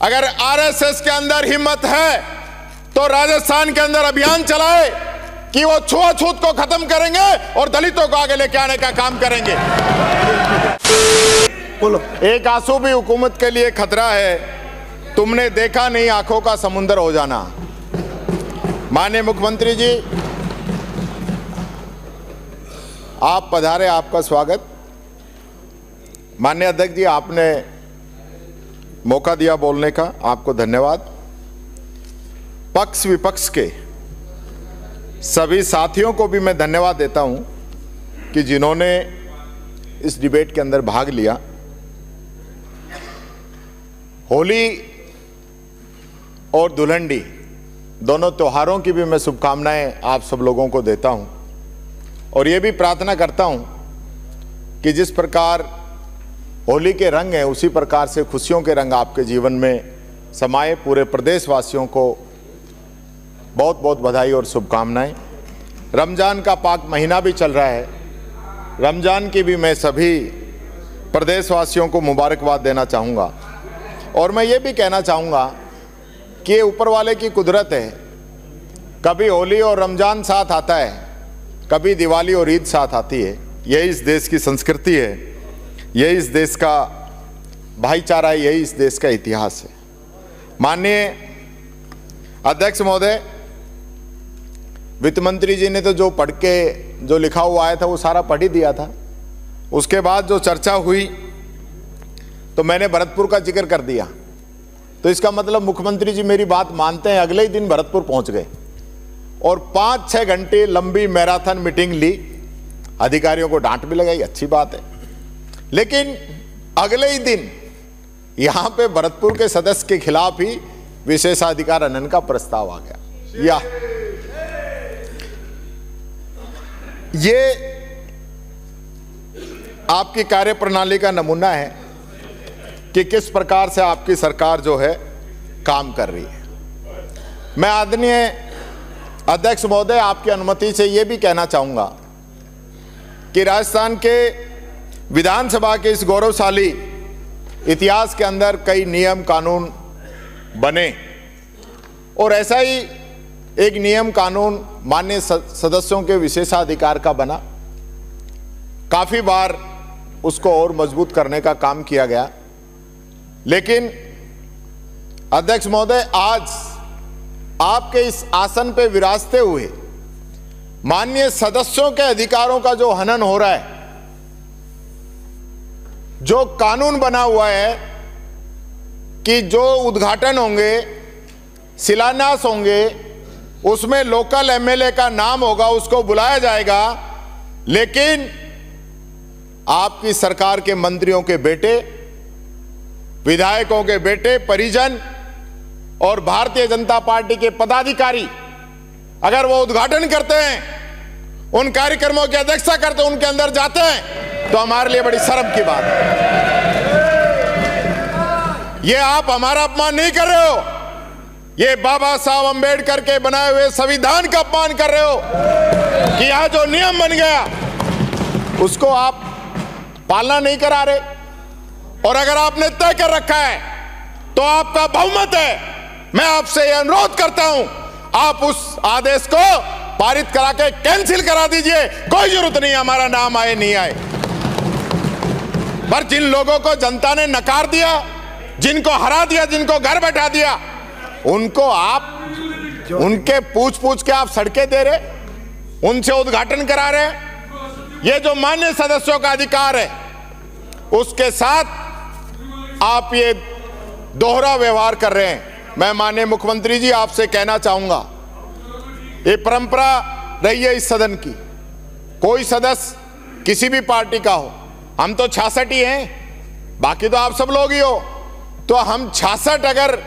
अगर आरएसएस के अंदर हिम्मत है तो राजस्थान के अंदर अभियान चलाए कि वो छुआछूत को खत्म करेंगे और दलितों को आगे लेके आने का काम करेंगे। बोलो। एक आंसू भी हुकूमत के लिए खतरा है, तुमने देखा नहीं आंखों का समुंदर हो जाना। माननीय मुख्यमंत्री जी, आप पधारे, आपका स्वागत। माननीय अध्यक्ष जी, आपने मौका दिया बोलने का, आपको धन्यवाद। पक्ष विपक्ष के सभी साथियों को भी मैं धन्यवाद देता हूं कि जिन्होंने इस डिबेट के अंदर भाग लिया। होली और धुलंडी दोनों त्योहारों की भी मैं शुभकामनाएं आप सब लोगों को देता हूं और ये भी प्रार्थना करता हूं कि जिस प्रकार होली के रंग हैं उसी प्रकार से खुशियों के रंग आपके जीवन में समाये। पूरे प्रदेशवासियों को बहुत बहुत बधाई और शुभकामनाएं। रमज़ान का पाक महीना भी चल रहा है, रमज़ान की भी मैं सभी प्रदेशवासियों को मुबारकबाद देना चाहूँगा और मैं ये भी कहना चाहूँगा कि ऊपर वाले की कुदरत है, कभी होली और रमज़ान साथ आता है, कभी दिवाली और ईद साथ आती है। यही इस देश की संस्कृति है, यही इस देश का भाईचारा है, यही इस देश का इतिहास है। माननीय अध्यक्ष महोदय, वित्त मंत्री जी ने तो जो पढ़ के जो लिखा हुआ आया था वो सारा पढ़ ही दिया था। उसके बाद जो चर्चा हुई तो मैंने भरतपुर का जिक्र कर दिया, तो इसका मतलब मुख्यमंत्री जी मेरी बात मानते हैं। अगले ही दिन भरतपुर पहुंच गए और 5-6 घंटे लंबी मैराथन मीटिंग ली, अधिकारियों को डांट भी लगाई, अच्छी बात है। लेकिन अगले ही दिन यहां पे भरतपुर के सदस्य के खिलाफ ही विशेषाधिकार हनन का प्रस्ताव आ गया। या ये आपकी कार्यप्रणाली का नमूना है कि किस प्रकार से आपकी सरकार जो है काम कर रही है। मैं आदरणीय अध्यक्ष महोदय, आपकी अनुमति से यह भी कहना चाहूंगा कि राजस्थान के विधानसभा के इस गौरवशाली इतिहास के अंदर कई नियम कानून बने और ऐसा ही एक नियम कानून माननीय सदस्यों के विशेषाधिकार का बना। काफी बार उसको और मजबूत करने का काम किया गया, लेकिन अध्यक्ष महोदय, आज आपके इस आसन पे विराजते हुए माननीय सदस्यों के अधिकारों का जो हनन हो रहा है, जो कानून बना हुआ है कि जो उद्घाटन होंगे, शिलान्यास होंगे, उसमें लोकल एमएलए का नाम होगा, उसको बुलाया जाएगा, लेकिन आपकी सरकार के मंत्रियों के बेटे, विधायकों के बेटे, परिजन और भारतीय जनता पार्टी के पदाधिकारी अगर वो उद्घाटन करते हैं, उन कार्यक्रमों की अध्यक्षता करते हैं, उनके अंदर जाते हैं, तो हमारे लिए बड़ी शर्म की बात है। ये आप हमारा अपमान नहीं कर रहे हो, ये बाबा साहब अंबेडकर के बनाए हुए संविधान का अपमान कर रहे हो कि यहां जो नियम बन गया उसको आप पालना नहीं करा रहे। और अगर आपने तय कर रखा है तो आपका बहुमत है, मैं आपसे यह अनुरोध करता हूं, आप उस आदेश को पारित करा के कैंसिल करा दीजिए। कोई जरूरत नहीं हमारा नाम आए नहीं आए, पर जिन लोगों को जनता ने नकार दिया, जिनको हरा दिया, जिनको घर बैठा दिया, उनको आप उनके पूछ के आप सड़कें दे रहे, उनसे उद्घाटन करा रहे। ये जो मान्य सदस्यों का अधिकार है उसके साथ आप ये दोहरा व्यवहार कर रहे हैं। मैं माननीय मुख्यमंत्री जी आपसे कहना चाहूंगा, ये परंपरा रही है इस सदन की, कोई सदस्य किसी भी पार्टी का हो, हम तो 66 ही हैं, बाकी तो आप सब लोग ही हो, तो हम 66 अगर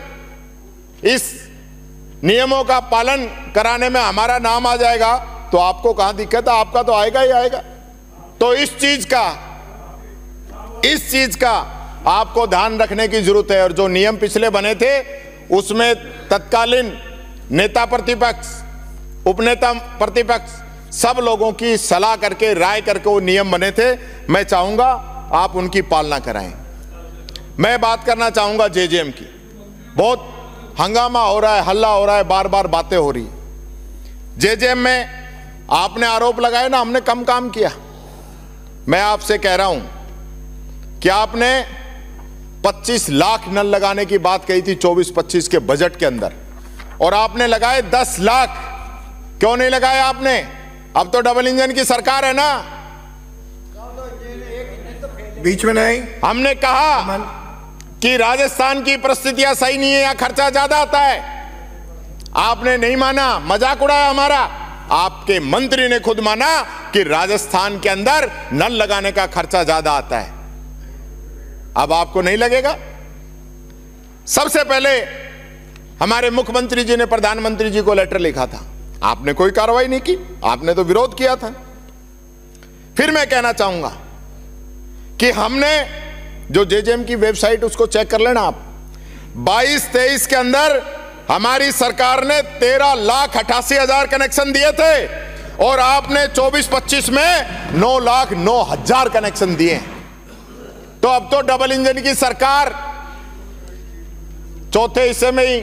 इस नियमों का पालन कराने में हमारा नाम आ जाएगा तो आपको कहां दिक्कत है, आपका तो आएगा ही आएगा। तो इस चीज का आपको ध्यान रखने की जरूरत है। और जो नियम पिछले बने थे उसमें तत्कालीन नेता प्रतिपक्ष, उपनेता प्रतिपक्ष, सब लोगों की सलाह करके, राय करके वो नियम बने थे। मैं चाहूंगा आप उनकी पालना कराएं। मैं बात करना चाहूंगा जेजेएम की। बहुत हंगामा हो रहा है, हल्ला हो रहा है, बार बार बातें हो रही। जेजेएम में आपने आरोप लगाए ना, हमने कम काम किया। मैं आपसे कह रहा हूं कि आपने 25 लाख नल लगाने की बात कही थी 24-25 के बजट के अंदर, और आपने लगाए 10 लाख। क्यों नहीं लगाए आपने? अब तो डबल इंजन की सरकार है ना। बीच में नहीं। हमने कहा कि राजस्थान की परिस्थितियां सही नहीं है, यहां खर्चा ज्यादा आता है। आपने नहीं माना, मजाक उड़ाया हमारा। आपके मंत्री ने खुद माना कि राजस्थान के अंदर नल लगाने का खर्चा ज्यादा आता है। अब आपको नहीं लगेगा? सबसे पहले हमारे मुख्यमंत्री जी ने प्रधानमंत्री जी को लेटर लिखा था, आपने कोई कार्रवाई नहीं की, आपने तो विरोध किया था। फिर मैं कहना चाहूंगा कि हमने जो जेजेएम की वेबसाइट उसको चेक कर लेना आप, 22-23 के अंदर हमारी सरकार ने 13,88,000 कनेक्शन दिए थे, और आपने 24-25 में 9,09,000 कनेक्शन दिए। तो अब तो डबल इंजन की सरकार चौथे हिस्से में ही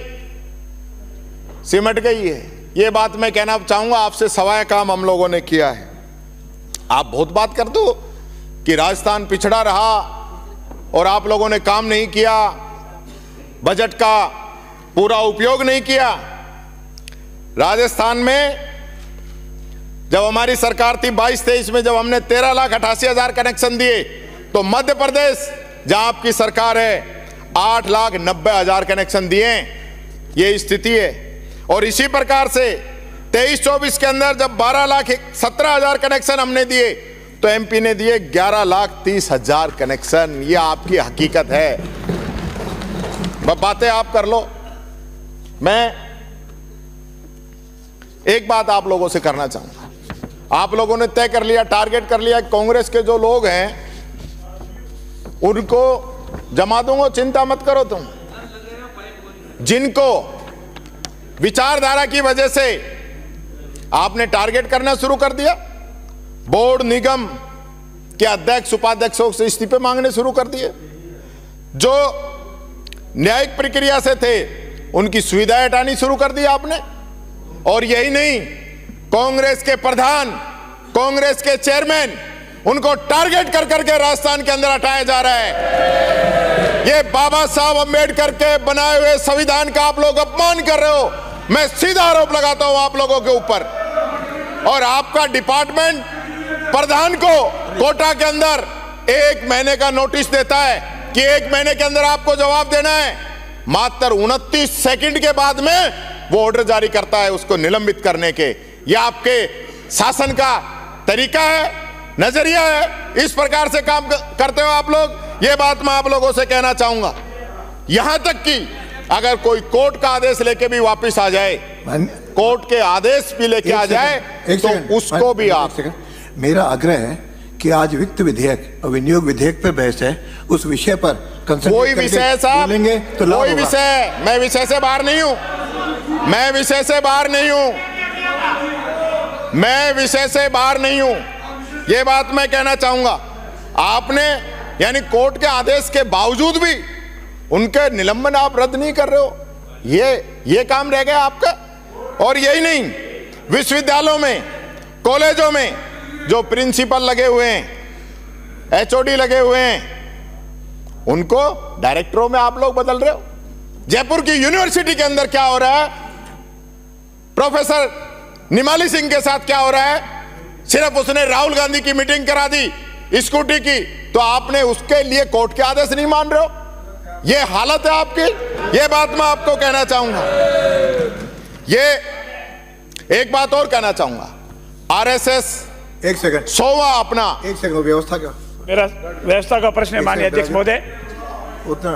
सिमट गई है। यह बात मैं कहना चाहूंगा, आपसे सवाया काम हम लोगों ने किया है। आप बहुत बात कर दो कि राजस्थान पिछड़ा रहा और आप लोगों ने काम नहीं किया, बजट का पूरा उपयोग नहीं किया। राजस्थान में जब हमारी सरकार थी 22-23 में, जब हमने 13,88,000 कनेक्शन दिए, तो मध्य प्रदेश जहां आपकी सरकार है 8,90,000 कनेक्शन दिए। ये स्थिति है। और इसी प्रकार से 23-24 के अंदर जब 12,17,000 कनेक्शन हमने दिए, तो एमपी ने दिए 11,30,000 कनेक्शन। ये आपकी हकीकत है। बातें आप कर लो। मैं एक बात आप लोगों से करना चाहूंगा। आप लोगों ने तय कर लिया, टारगेट कर लिया, कांग्रेस के जो लोग हैं उनको जमा दूंगा, चिंता मत करो तुम। जिनको विचारधारा की वजह से आपने टारगेट करना शुरू कर दिया, बोर्ड निगम के अध्यक्ष उपाध्यक्षों से इस्तीफे मांगने शुरू कर दिए, जो न्यायिक प्रक्रिया से थे उनकी सुविधाएं हटानी शुरू कर दी आपने। और यही नहीं, कांग्रेस के प्रधान, कांग्रेस के चेयरमैन, उनको टारगेट कर करके राजस्थान के अंदर हटाया जा रहा है। ये बाबा साहब अंबेडकर के बनाए हुए संविधान का आप लोग अपमान कर रहे हो। मैं सीधा आरोप लगाता हूं आप लोगों के ऊपर। और आपका डिपार्टमेंट प्रधान को कोटा के अंदर 1 महीने का नोटिस देता है कि 1 महीने के अंदर आपको जवाब देना है। मात्र 29 सेकंड के बाद में वो ऑर्डर जारी करता है उसको निलंबित करने के। ये आपके शासन का तरीका है, नजरिया है। इस प्रकार से काम करते हो आप लोग। ये बात मैं आप लोगों से कहना चाहूंगा। यहां तक कि अगर कोई कोर्ट का आदेश लेके भी वापस आ जाए, कोर्ट के आदेश भी लेके आ जाए, तो उसको भी आप। मेरा आग्रह है कि आज वित्त विधेयक और विनियोग विधेयक पर बहस है, उस विषय पर कोई विषय साहब, तो कोई विषय, मैं विषय से बाहर नहीं हूं, मैं विषय से बाहर नहीं हूं, मैं विषय से बाहर नहीं हूं। यह बात मैं कहना चाहूंगा। आपने यानी कोर्ट के आदेश के बावजूद भी उनके निलंबन आप रद्द नहीं कर रहे हो। ये काम रह गया आपका। और यही नहीं, विश्वविद्यालयों में, कॉलेजों में जो प्रिंसिपल लगे हुए हैं, एचओडी लगे हुए हैं, उनको डायरेक्टरों में आप लोग बदल रहे हो। जयपुर की यूनिवर्सिटी के अंदर क्या हो रहा है, प्रोफेसर निमाली सिंह के साथ क्या हो रहा है, सिर्फ उसने राहुल गांधी की मीटिंग करा दी स्कूटी की, तो आपने उसके लिए कोर्ट के आदेश नहीं मान रहे हो। यह हालत है आपकी। यह बात मैं आपको कहना चाहूंगा। ये एक बात और कहना चाहूंगा, आरएसएस 1 सेकंड 100वां अपना 1 सेकंड व्यवस्था का, मेरा व्यवस्था का प्रश्न है माननीय अध्यक्ष महोदय।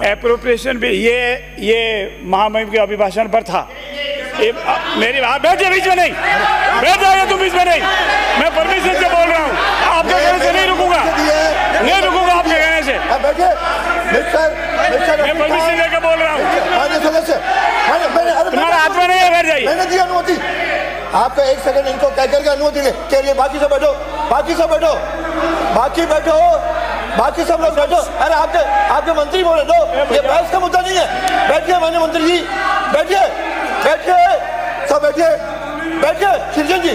एप्रोप्रिएशन भी ये महामहिम के अभिभाषण पर था। मेरी बात बैठ जाए, बीच में नहीं बैठ जाओ, तुम बीच में नहीं। मैं परमिशन से बोल रहा हूँ, आपके कहने से नहीं रुकूंगा, नहीं रुकूंगा आपके कहने से। मैं परमिशन लेकर बोल रहा हूँ। तुम्हारा हाथ में नहीं है, बैठ जाइए। मैंने दी अनुमति आपका। 1 सेकंड इनको कह करके अनुमति ले के लिए, बाकी सब बैठो, बाकी सब बैठो, बाकी बैठो। बाकी सब लोग बैठो। अरे आपके मंत्री बोले दो, ये बहस का मुद्दा नहीं है। बैठिए माननीय मंत्री जी, बैठिए, सब बैठिए, शिवजन जी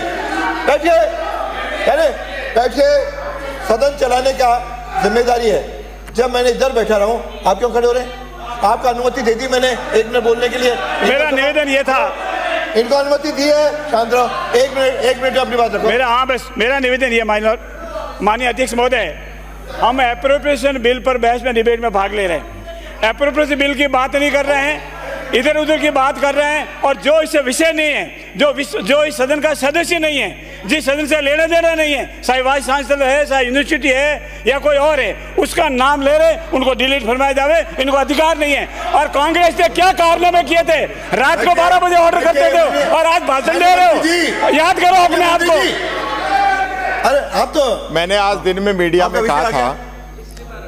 बैठिए, बैठिए। सदन चलाने का जिम्मेदारी है। जब मैंने इधर बैठा रहा हूँ, आप क्यों खड़े हो रहे हैं? आपको अनुमति दे दी मैंने 1 मिनट बोलने के लिए। मेरा निवेदन ये था, इनको अनुमति दी है, शांत रहो। 1 मिनट अपनी बात रखो। मेरा निवेदन ये माननीय अध्यक्ष महोदय, हम एप्रोप्रिएशन बिल पर बहस में डिबेट में भाग ले रहे हैं। एप्रोप्रिएशन बिल की बात नहीं कर रहे हैं, इधर उधर की बात कर रहे हैं, और जो इससे विषय नहीं है, जो इस सदन का सदस्य नहीं है, जिस सदन से लेना देना नहीं है, चाहे वाइस चांसलर है, चाहे यूनिवर्सिटी है या कोई और है, उसका नाम ले रहे, उनको डिलीट फरमाया जावे, इनको अधिकार नहीं है। और कांग्रेस ने क्या कारनामे किए थे? रात को 12 बजे ऑर्डर करते थे और आज भाषण दे रहे हो। याद करो अपने आप को। अरे आप तो, मैंने आज दिन में मीडिया में कहा था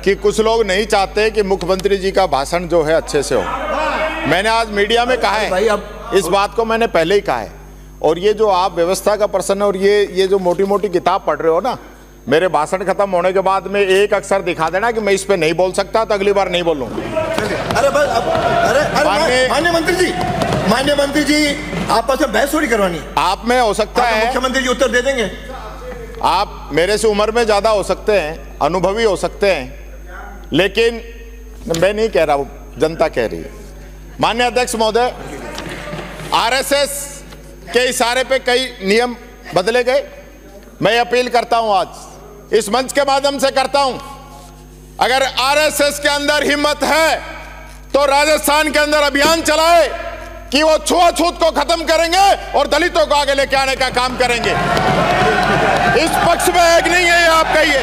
कि कुछ लोग नहीं चाहते कि मुख्यमंत्री जी का भाषण जो है अच्छे से हो। मैंने आज मीडिया में कहा है, इस बात को मैंने पहले ही कहा है। और ये जो आप व्यवस्था का पर्सन है और ये जो मोटी मोटी किताब पढ़ रहे हो ना, मेरे भाषण खत्म होने के बाद में एक अक्षर दिखा देना कि मैं इस पे नहीं बोल सकता, तो अगली बार नहीं बोलूंगा। अरे माननीय मंत्री जी आपस में बहस थोड़ी करवानी। आप में हो सकता है मुख्यमंत्री जी उत्तर दे देंगे। आप मेरे से उम्र में ज्यादा हो सकते हैं, अनुभवी हो सकते हैं, लेकिन मैं नहीं कह रहा हूं, जनता कह रही है। माननीय अध्यक्ष महोदय, आरएसएस के इशारे पे कई नियम बदले गए। मैं अपील करता हूं, आज इस मंच के माध्यम से करता हूं, अगर आरएसएस के अंदर हिम्मत है तो राजस्थान के अंदर अभियान चलाए कि वो छुआछूत को खत्म करेंगे और दलितों को आगे लेके आने का काम करेंगे। इस पक्ष में एक नहीं है, आप कहिए।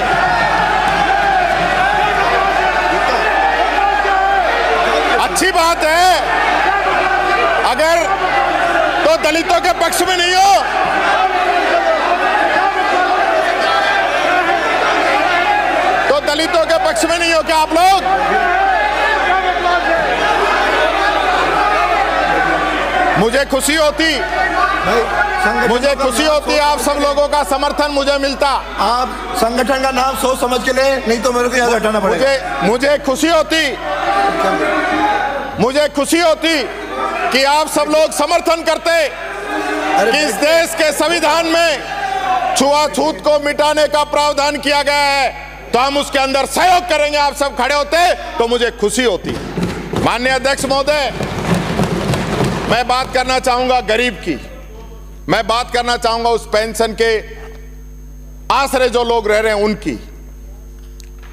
अच्छी बात है, अगर तो दलितों के पक्ष में नहीं हो, तो दलितों के पक्ष में नहीं हो क्या आप लोग? मुझे खुशी होती आप सब लोगों का समर्थन मुझे मिलता। आप संगठन का नाम सोच समझ के ले, नहीं तो मेरे को याद हटाना पड़ेगा। मुझे खुशी होती कि आप सब लोग समर्थन करते कि इस देश के संविधान में छुआछूत को मिटाने का प्रावधान किया गया है, तो हम उसके अंदर सहयोग करेंगे। आप सब खड़े होते तो मुझे खुशी होती। माननीय अध्यक्ष महोदय, मैं बात करना चाहूंगा गरीब की, मैं बात करना चाहूंगा उस पेंशन के आसरे जो लोग रह रहे हैं उनकी।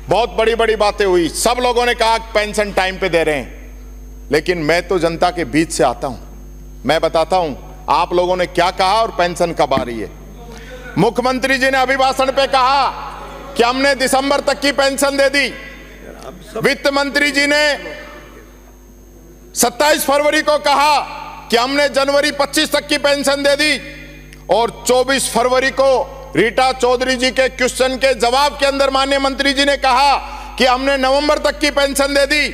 बहुत बड़ी बड़ी बातें हुई, सब लोगों ने कहा पेंशन टाइम पे दे रहे हैं, लेकिन मैं तो जनता के बीच से आता हूं, मैं बताता हूं आप लोगों ने क्या कहा और पेंशन कब आ रही है। मुख्यमंत्री जी ने अभिभाषण पे कहा कि हमने दिसंबर तक की पेंशन दे दी। वित्त मंत्री जी ने 27 फरवरी को कहा कि हमने जनवरी 25 तक की पेंशन दे दी, और 24 फरवरी को रीटा चौधरी जी के क्वेश्चन के जवाब के अंदर माननीय मंत्री जी ने कहा कि हमने नवंबर तक की पेंशन दे दी,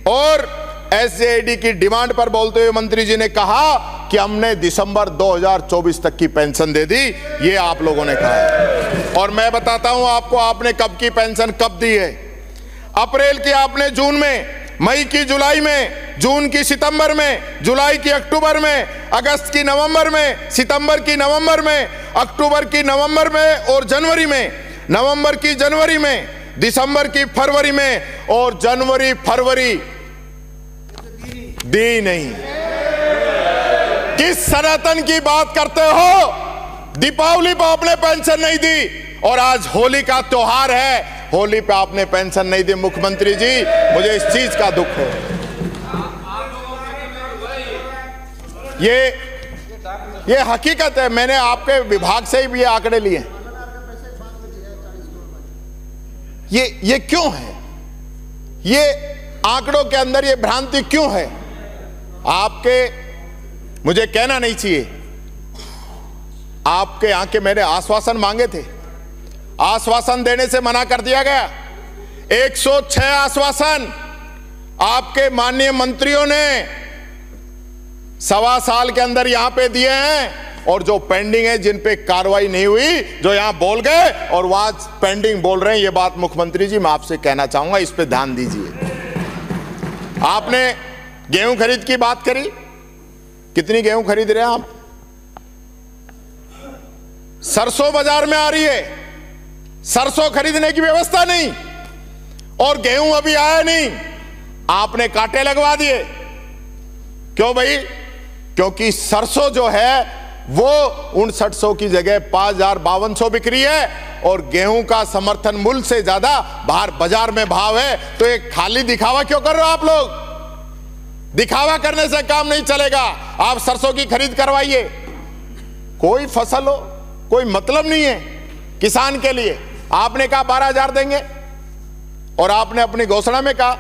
और एसजेआईडी की डिमांड पर बोलते हुए मंत्री जी ने कहा कि हमने दिसंबर 2024 तक की पेंशन दे दी। ये आप लोगों ने कहा है। और मैं बताता हूं आपको, आपने कब की पेंशन कब दी है। अप्रैल की आपने जून में, मई की जुलाई में, जून की सितंबर में, जुलाई की अक्टूबर में, अगस्त की नवंबर में, सितंबर की नवंबर में, अक्टूबर की नवंबर में और जनवरी में, नवंबर की जनवरी में, दिसंबर की फरवरी में, और जनवरी फरवरी दी नहीं। किस सनातन की बात करते हो? दीपावली पर आपने पेंशन नहीं दी, और आज होली का त्योहार है, होली पे आपने पेंशन नहीं दी। मुख्यमंत्री जी, मुझे इस चीज का दुख है। ये हकीकत है, मैंने आपके विभाग से ही भी ये आंकड़े लिए। ये क्यों है? ये आंकड़ों के अंदर ये भ्रांति क्यों है? आपके, मुझे कहना नहीं चाहिए, आपके यहाँ के मैंने आश्वासन मांगे थे, आश्वासन देने से मना कर दिया गया। 106 आश्वासन आपके माननीय मंत्रियों ने 1.25 साल के अंदर यहां पे दिए हैं, और जो पेंडिंग है, जिन पे कार्रवाई नहीं हुई, जो यहां बोल गए और वो आज पेंडिंग बोल रहे हैं। ये बात मुख्यमंत्री जी मैं आपसे कहना चाहूंगा, इस पे ध्यान दीजिए। आपने गेहूं खरीद की बात करी, कितनी गेहूं खरीद रहे हैं आप? सरसों बाजार में आ रही है, सरसों खरीदने की व्यवस्था नहीं, और गेहूं अभी आया नहीं, आपने कांटे लगवा दिए। क्यों भाई? क्योंकि सरसों जो है वो 5900 की जगह 5500 बिक रही है, और गेहूं का समर्थन मूल्य से ज्यादा बाहर बाजार में भाव है। तो एक खाली दिखावा क्यों कर रहे हो आप लोग? दिखावा करने से काम नहीं चलेगा। आप सरसों की खरीद करवाइए, कोई फसल हो कोई मतलब नहीं है किसान के लिए। आपने कहा 12,000 देंगे, और आपने अपनी घोषणा में कहा,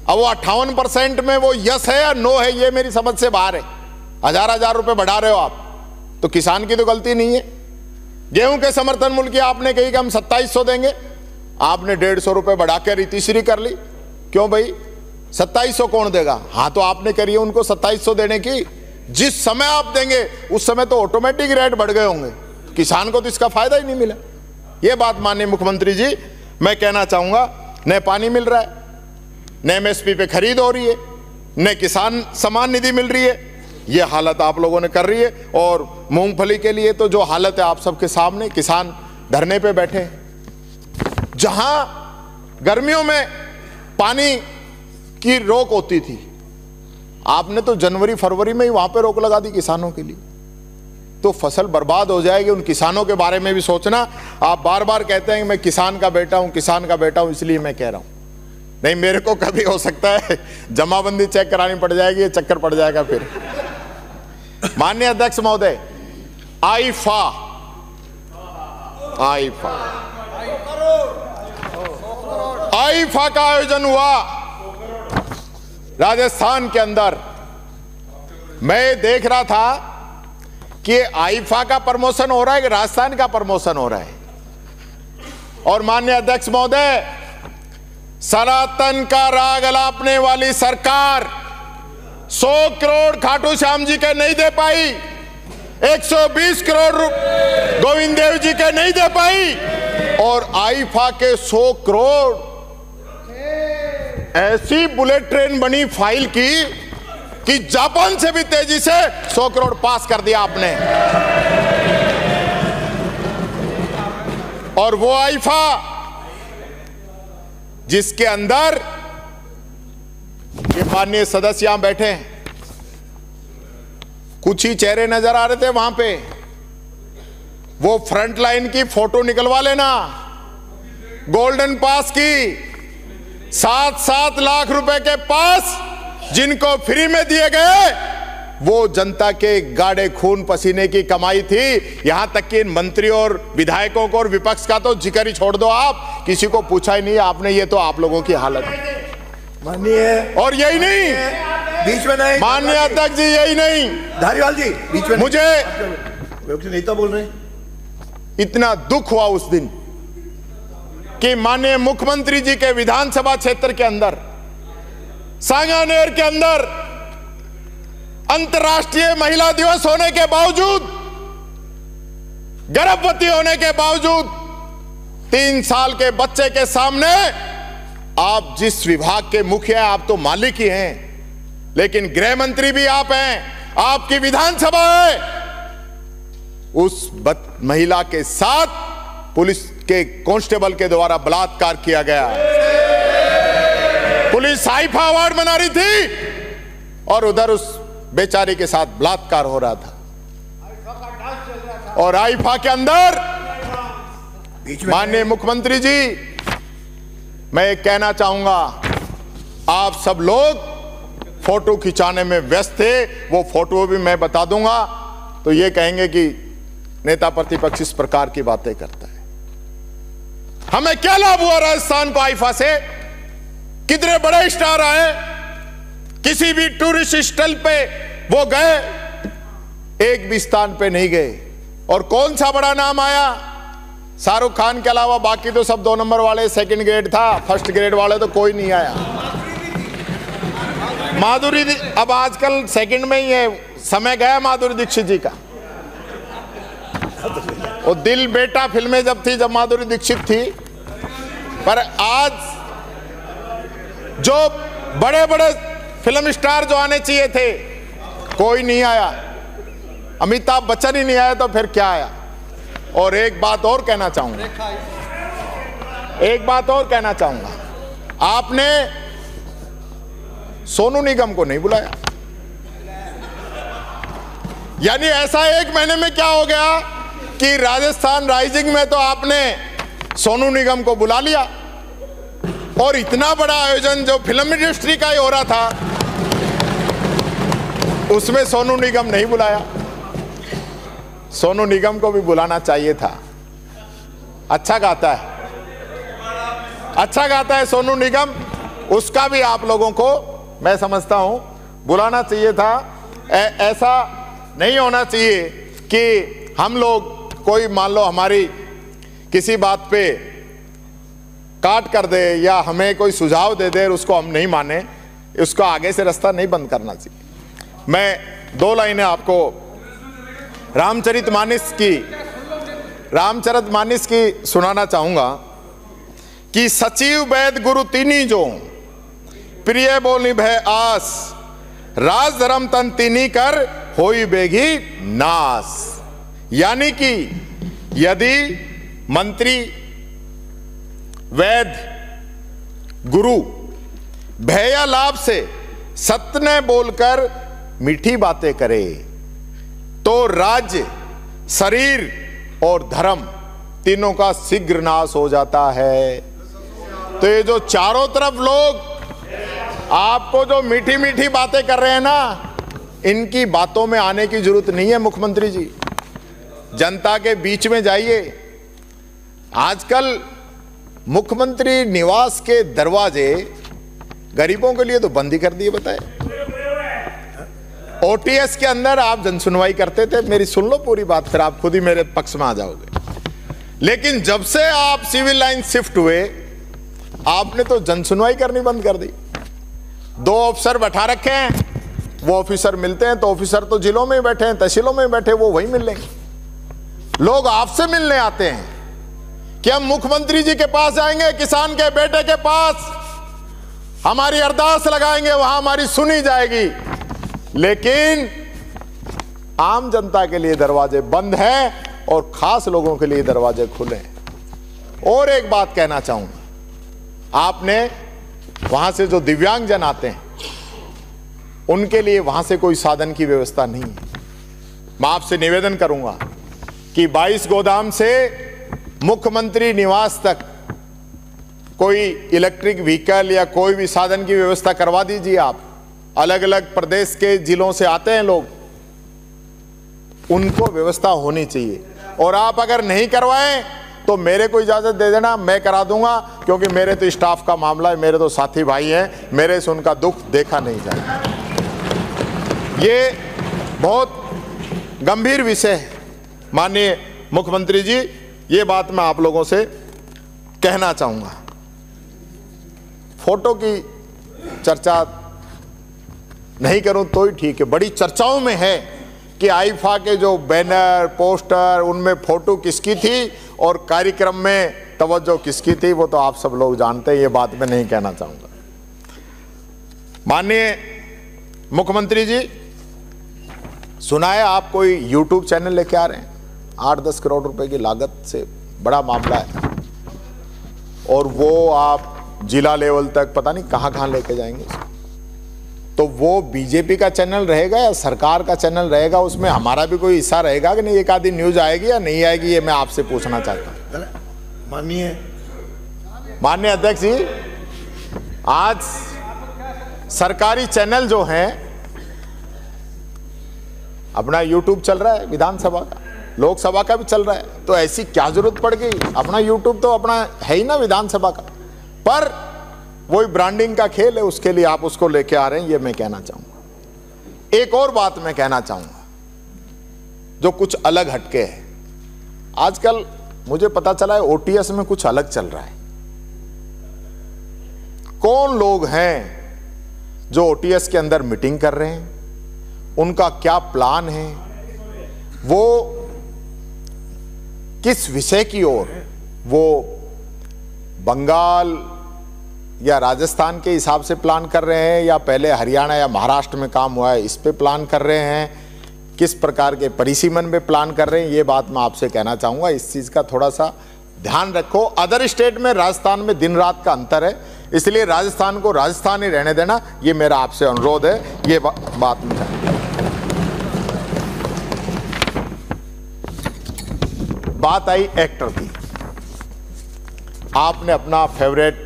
अब वो 58% में वो यस है या नो है, ये मेरी समझ से बाहर है। हजार रुपए बढ़ा रहे हो आप, तो किसान की तो गलती नहीं है। गेहूं के समर्थन मूल्य की आपने कही कि हम 2700 देंगे, आपने 150 रुपए बढ़ाकर तीसरी कर ली। क्यों भाई? 2700 कौन देगा? हाँ, तो आपने करिए उनको 2700 देने की। जिस समय आप देंगे उस समय तो ऑटोमेटिक रेट बढ़ गए होंगे, किसान को तो इसका फायदा ही नहीं मिला। यह बात माननीय मुख्यमंत्री जी मैं कहना चाहूंगा। न पानी मिल रहा है, न एमएसपी पे खरीद हो रही है, न किसान सम्मान निधि मिल रही है। यह हालत आप लोगों ने कर रही है। और मूंगफली के लिए तो जो हालत है आप सबके सामने, किसान धरने पे बैठे हैं। जहां गर्मियों में पानी की रोक होती थी, आपने तो जनवरी फरवरी में ही वहां पे रोक लगा दी किसानों के लिए। तो फसल बर्बाद हो जाएगी। उन किसानों के बारे में भी सोचना। आप बार बार कहते हैं कि मैं किसान का बेटा हूं, किसान का बेटा हूं, इसलिए मैं कह रहा हूं। नहीं, मेरे को कभी हो सकता है जमाबंदी चेक करानी पड़ जाएगी, ये चक्कर पड़ जाएगा फिर। माननीय अध्यक्ष महोदय, आईफा का आयोजन हुआ राजस्थान के अंदर। मैं देख रहा था कि आईफा का प्रमोशन हो रहा है कि राजस्थान का प्रमोशन हो रहा है। और माननीय अध्यक्ष महोदय, सनातन का राग अलापने वाली सरकार 100 करोड़ खाटू श्याम जी के नहीं दे पाई, 120 करोड़ गोविंद देव जी के नहीं दे पाई, और आईफा के 100 करोड़ ऐसी बुलेट ट्रेन बनी फाइल की कि जापान से भी तेजी से 100 करोड़ पास कर दिया आपने। और वो आईफा जिसके अंदर ये माननीय सदस्य यहां बैठे हैं, कुछ ही चेहरे नजर आ रहे थे वहां पे। वो फ्रंट लाइन की फोटो निकलवा लेना। गोल्डन पास की 7-7 लाख रुपए के पास जिनको फ्री में दिए गए, वो जनता के गाढ़े खून पसीने की कमाई थी। यहां तक कि इन मंत्रियों और विधायकों को और विपक्ष का तो जिक्र ही छोड़ दो, आप किसी को पूछा ही नहीं आपने। ये तो आप लोगों की हालत है माननीय। और यही नहीं, बीच में नहीं माननीय अध्यक्ष जी, यही नहीं, धारीवाल जी बीच में मुझे नेता बोल रहे हैं। इतना दुख हुआ उस दिन कि माननीय मुख्यमंत्री जी के विधानसभा क्षेत्र के अंदर, सांगानेर के अंदर अंतर्राष्ट्रीय महिला दिवस होने के बावजूद, गर्भवती होने के बावजूद, 3 साल के बच्चे के सामने, आप जिस विभाग के मुखिया हैं, आप तो मालिक ही हैं, लेकिन गृह मंत्री भी आप हैं, आपकी विधानसभा है, उस महिला के साथ पुलिस के कांस्टेबल के द्वारा बलात्कार किया गया। पुलिस आईफा अवार्ड मना रही थी और उधर उस बेचारी के साथ बलात्कार हो रहा था। और आईफा के अंदर माननीय मुख्यमंत्री जी, मैं ये कहना चाहूंगा, आप सब लोग फोटो खिंचाने में व्यस्त थे। वो फोटो भी मैं बता दूंगा तो ये कहेंगे कि नेता प्रतिपक्ष इस प्रकार की बातें करता है। हमें क्या लाभ हुआ राजस्थान को आईफा से? कितने बड़े स्टार आए, किसी भी टूरिस्ट स्थल पे वो गए, एक भी स्थान पे नहीं गए। और कौन सा बड़ा नाम आया? शाहरुख खान के अलावा बाकी तो सब 2 नंबर वाले, सेकंड ग्रेड था, फर्स्ट ग्रेड वाले तो कोई नहीं आया। माधुरी, अब आजकल सेकंड में ही है, समय गया माधुरी दीक्षित जी का। वो दिल बेटा फिल्में जब थी, जब माधुरी दीक्षित थी, पर आज जो बड़े बड़े फिल्म स्टार जो आने चाहिए थे कोई नहीं आया। अमिताभ बच्चन ही नहीं आया तो फिर क्या आया। और एक बात और कहना चाहूंगा, आपने सोनू निगम को नहीं बुलाया। यानी ऐसा एक महीने में क्या हो गया कि राजस्थान राइजिंग में तो आपने सोनू निगम को बुला लिया, और इतना बड़ा आयोजन जो फिल्म इंडस्ट्री का ही हो रहा था उसमें सोनू निगम नहीं बुलाया। सोनू निगम को भी बुलाना चाहिए था। अच्छा गाता है सोनू निगम, उसका भी आप लोगों को मैं समझता हूं बुलाना चाहिए था। ऐसा नहीं होना चाहिए कि हम लोग कोई मान लो हमारी किसी बात पे काट कर दे या हमें कोई सुझाव दे दे, उसको हम नहीं माने, उसका आगे से रास्ता नहीं बंद करना चाहिए। मैं 2 लाइनें आपको रामचरितमानस की सुनाना चाहूंगा कि सचिव वैद गुरु तीनी जो प्रिय बोलनी भय आस, राज धर्म तन तीनी कर होई बेगी नास। यानी कि यदि मंत्री वैद गुरु भय लाभ से सत्य ने बोलकर मीठी बातें करे तो राज्य, शरीर और धर्म तीनों का शीघ्र नाश हो जाता है। तो ये जो चारों तरफ लोग आपको जो मीठी मीठी बातें कर रहे हैं ना, इनकी बातों में आने की जरूरत नहीं है। मुख्यमंत्री जी, जनता के बीच में जाइए। आजकल मुख्यमंत्री निवास के दरवाजे गरीबों के लिए तो बंद ही कर दिए। बताए ओटीएस के अंदर आप जनसुनवाई करते थे, मेरी सुन लो पूरी बात, फिर आप खुद ही मेरे पक्ष में आ जाओगे। लेकिन जब से आप सिविल लाइन शिफ्ट हुए, आपने तो जनसुनवाई करनी बंद कर दी। 2 अफसर बैठा रखे हैं, वो ऑफिसर मिलते हैं तो ऑफिसर तो जिलों में बैठे हैं, तहसीलों में बैठे, वो वही मिल लेंगे। लोग आपसे मिलने आते हैं कि हम मुख्यमंत्री जी के पास जाएंगे, किसान के बेटे के पास हमारी अरदास लगाएंगे, वहां हमारी सुनी जाएगी। लेकिन आम जनता के लिए दरवाजे बंद हैं और खास लोगों के लिए दरवाजे खुले हैं। और एक बात कहना चाहूंगा, आपने वहां से जो दिव्यांगजन आते हैं उनके लिए वहां से कोई साधन की व्यवस्था नहीं है। मैं आपसे निवेदन करूंगा कि 22 गोदाम से मुख्यमंत्री निवास तक कोई इलेक्ट्रिक व्हीकल या कोई भी साधन की व्यवस्था करवा दीजिए। आप अलग अलग प्रदेश के जिलों से आते हैं लोग, उनको व्यवस्था होनी चाहिए। और आप अगर नहीं करवाएं तो मेरे को इजाजत दे देना, मैं करा दूंगा, क्योंकि मेरे तो स्टाफ का मामला है, मेरे तो साथी भाई हैं, मेरे से उनका दुख देखा नहीं जाएगा। ये बहुत गंभीर विषय है माननीय मुख्यमंत्री जी, ये बात मैं आप लोगों से कहना चाहूंगा। फोटो की चर्चा नहीं करूं तो ही ठीक है। बड़ी चर्चाओं में है कि आईफा के जो बैनर पोस्टर उनमें फोटो किसकी थी और कार्यक्रम में तवज्जो किसकी थी, वो तो आप सब लोग जानते हैं, ये बात मैं नहीं कहना चाहूंगा। माननीय मुख्यमंत्री जी, सुना है आप कोई यूट्यूब चैनल लेके आ रहे हैं, 8-10 करोड़ रुपए की लागत से, बड़ा मामला है, और वो आप जिला लेवल तक पता नहीं कहां लेके जाएंगे। तो वो बीजेपी का चैनल रहेगा या सरकार का चैनल रहेगा? उसमें हमारा भी कोई हिस्सा रहेगा कि नहीं? एक आधी न्यूज आएगी या नहीं आएगी, ये मैं आपसे पूछना चाहता हूं। माननीय अध्यक्ष जी, आज सरकारी चैनल जो हैं, अपना यूट्यूब चल रहा है विधानसभा का, लोकसभा का भी चल रहा है, तो ऐसी क्या जरूरत पड़ गई? अपना यूट्यूब तो अपना है ही ना विधानसभा का, पर वही ब्रांडिंग का खेल है, उसके लिए आप उसको लेके आ रहे हैं, ये मैं कहना चाहूंगा। एक और बात मैं कहना चाहूंगा जो कुछ अलग हटके है। आजकल मुझे पता चला है ओटीएस में कुछ अलग चल रहा है। कौन लोग हैं जो ओटीएस के अंदर मीटिंग कर रहे हैं, उनका क्या प्लान है, वो किस विषय की ओर, वो बंगाल या राजस्थान के हिसाब से प्लान कर रहे हैं या पहले हरियाणा या महाराष्ट्र में काम हुआ है इस पे प्लान कर रहे हैं, किस प्रकार के परिसीमन में प्लान कर रहे हैं, ये बात मैं आपसे कहना चाहूँगा। इस चीज़ का थोड़ा सा ध्यान रखो। अदर स्टेट में राजस्थान में दिन रात का अंतर है, इसलिए राजस्थान को राजस्थान ही रहने देना, ये मेरा आपसे अनुरोध है। ये बात में बात आई एक्टर की। आपने अपना फेवरेट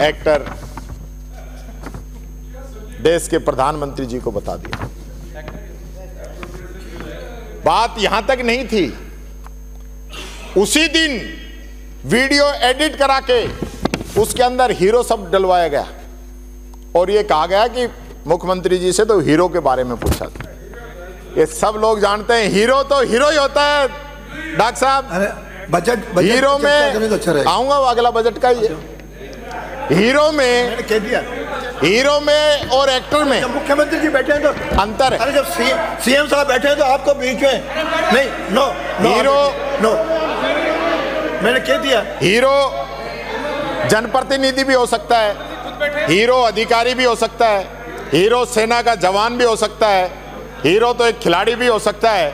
एक्टर देश के प्रधानमंत्री जी को बता दिया। बात यहां तक नहीं थी, उसी दिन वीडियो एडिट करा के उसके अंदर हीरो शब्द डलवाया गया और ये कहा गया कि मुख्यमंत्री जी से तो हीरो के बारे में पूछा था। ये सब लोग जानते हैं हीरो तो हीरो ही होता है डॉक्टर साहब। बजट हीरो में अच्छा आऊंगा, वो अगला बजट का ही है। हीरो में कह दिया, हीरो में और एक्टर में मुख्यमंत्री जी बैठे हैं तो अंतर है। अरे जब सीएम साहब बैठे हैं तो आपको बीच में नहीं, नो हीरो, नो, मैंने कह दिया हीरो जनप्रतिनिधि भी हो सकता है, हीरो अधिकारी भी हो सकता है, हीरो सेना का जवान भी हो सकता है, हीरो तो एक खिलाड़ी भी हो सकता है,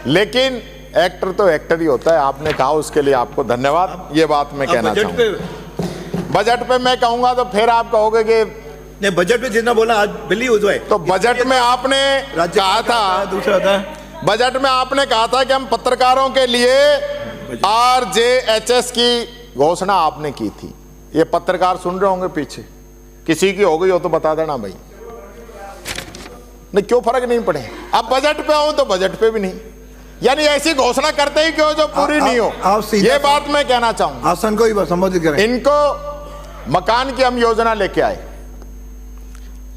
लेकिन एक्टर तो एक्टर ही होता है। आपने कहा उसके लिए आपको धन्यवाद। ये बात मैं कहना चाहूँगा। बजट पे मैं कहूंगा तो फिर आप कहोगे कि नहीं, बजट में जितना बोला आज बिल्ली उजवाए। तो बजट में आपने कहा था, दूसरा था बजट में आपने कहा था कि हम पत्रकारों के लिए RJHS की घोषणा आपने की थी। ये पत्रकार सुन रहे होंगे पीछे, किसी की हो गई हो तो बता देना भाई, नहीं क्यों फर्क नहीं पड़े। अब बजट पे आऊं तो बजट पे भी नहीं, यानी ऐसी घोषणा करते ही क्यों जो पूरी नहीं हो। ये बात मैं कहना चाहूंगा। आसन को ही संबोधित करें। इनको मकान की हम योजना लेके आए,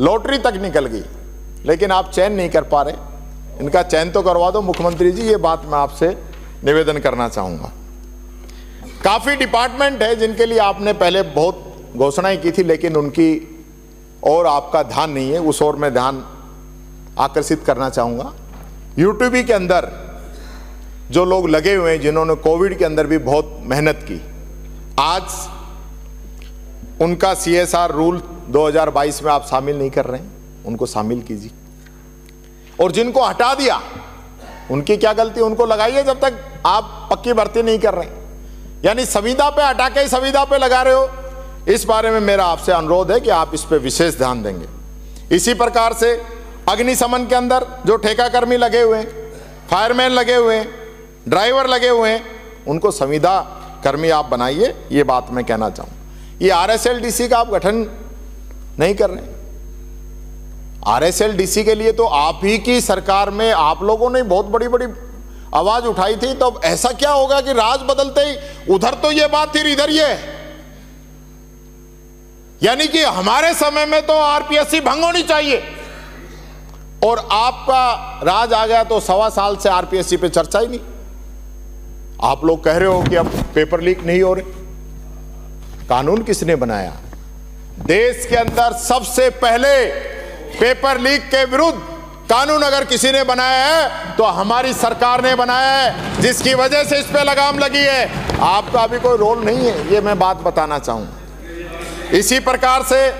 लॉटरी तक निकल गई, लेकिन आप चयन नहीं कर पा रहे। इनका चयन तो करवा दो मुख्यमंत्री जी, ये बात मैं आपसे निवेदन करना चाहूंगा। काफी डिपार्टमेंट है जिनके लिए आपने पहले बहुत घोषणाएं की थी, लेकिन उनकी और आपका ध्यान नहीं है, उस ओर मैं ध्यान आकर्षित करना चाहूंगा। यूटीबी के अंदर जो लोग लगे हुए हैं, जिन्होंने कोविड के अंदर भी बहुत मेहनत की, आज उनका CSR रूल 2022 में आप शामिल नहीं कर रहे हैं, उनको शामिल कीजिए। और जिनको हटा दिया उनकी क्या गलती, उनको लगाइए जब तक आप पक्की भर्ती नहीं कर रहे। यानी संविदा पे हटा के संविदा पे लगा रहे हो। इस बारे में मेरा आपसे अनुरोध है कि आप इस पे विशेष ध्यान देंगे। इसी प्रकार से अग्निशमन के अंदर जो ठेका कर्मी लगे हुए हैं, फायरमैन लगे हुए हैं, ड्राइवर लगे हुए हैं, उनको संविदा कर्मी आप बनाइए। ये बात मैं कहना चाहूँ। ये RSLDC का आप गठन नहीं कर रहे। RSLDC के लिए तो आप ही की सरकार में आप लोगों ने बहुत बड़ी बड़ी आवाज उठाई थी। तो अब ऐसा क्या होगा कि राज बदलते ही उधर तो ये बात थी, इधर ये, यानी कि हमारे समय में तो RPSC भंग होनी चाहिए और आपका राज आ गया तो 1.25 साल से RPSC पे चर्चा ही नहीं। आप लोग कह रहे हो कि अब पेपर लीक नहीं हो रहे। कानून किसने बनाया? देश के अंदर सबसे पहले पेपर लीक के विरुद्ध कानून अगर किसी ने बनाया है तो हमारी सरकार ने बनाया है, जिसकी वजह से इस पे लगाम लगी है। आपका भी कोई रोल नहीं है, ये मैं बात बताना चाहूंगा। इसी प्रकार से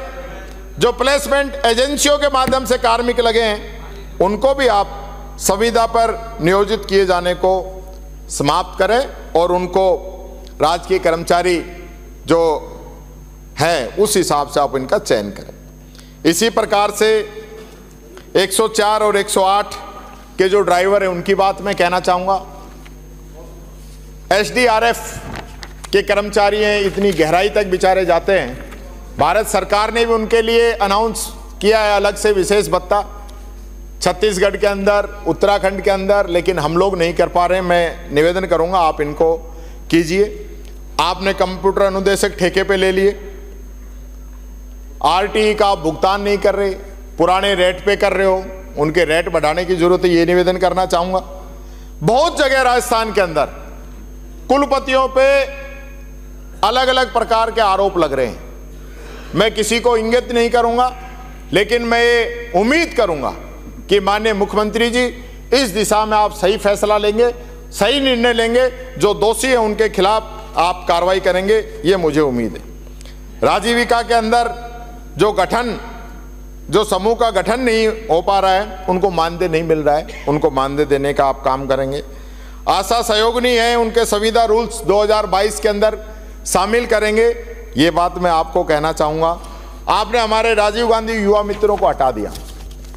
जो प्लेसमेंट एजेंसियों के माध्यम से कार्मिक लगे हैं, उनको भी आप संविदा पर नियोजित किए जाने को समाप्त करें और उनको राजकीय कर्मचारी जो हैं उस हिसाब से आप इनका चयन करें। इसी प्रकार से 104 और 108 के जो ड्राइवर हैं उनकी बात मैं कहना चाहूँगा। SDRF के कर्मचारी हैं, इतनी गहराई तक बेचारे जाते हैं। भारत सरकार ने भी उनके लिए अनाउंस किया है अलग से विशेष भत्ता, छत्तीसगढ़ के अंदर, उत्तराखंड के अंदर, लेकिन हम लोग नहीं कर पा रहे हैं। मैं निवेदन करूंगा आप इनको कीजिए। आपने कंप्यूटर अनुदेशक ठेके पे ले लिए, RTE का आप भुगतान नहीं कर रहे, पुराने रेट पे कर रहे हो, उनके रेट बढ़ाने की जरूरत है, ये निवेदन करना चाहूंगा। बहुत जगह राजस्थान के अंदर कुलपतियों पे अलग अलग प्रकार के आरोप लग रहे हैं। मैं किसी को इंगित नहीं करूंगा, लेकिन मैं उम्मीद करूंगा कि माननीय मुख्यमंत्री जी इस दिशा में आप सही फैसला लेंगे सही निर्णय लेंगे, जो दोषी है उनके खिलाफ आप कार्रवाई करेंगे, ये मुझे उम्मीद है। राजीविका के अंदर जो समूह का गठन नहीं हो पा रहा है, उनको मानदेय नहीं मिल रहा है, उनको मानदेय देने का आप काम करेंगे। आशा सहयोगिनी है, उनके संविदा रूल्स 2022 के अंदर शामिल करेंगे, ये बात मैं आपको कहना चाहूँगा। आपने हमारे राजीव गांधी युवा मित्रों को हटा दिया,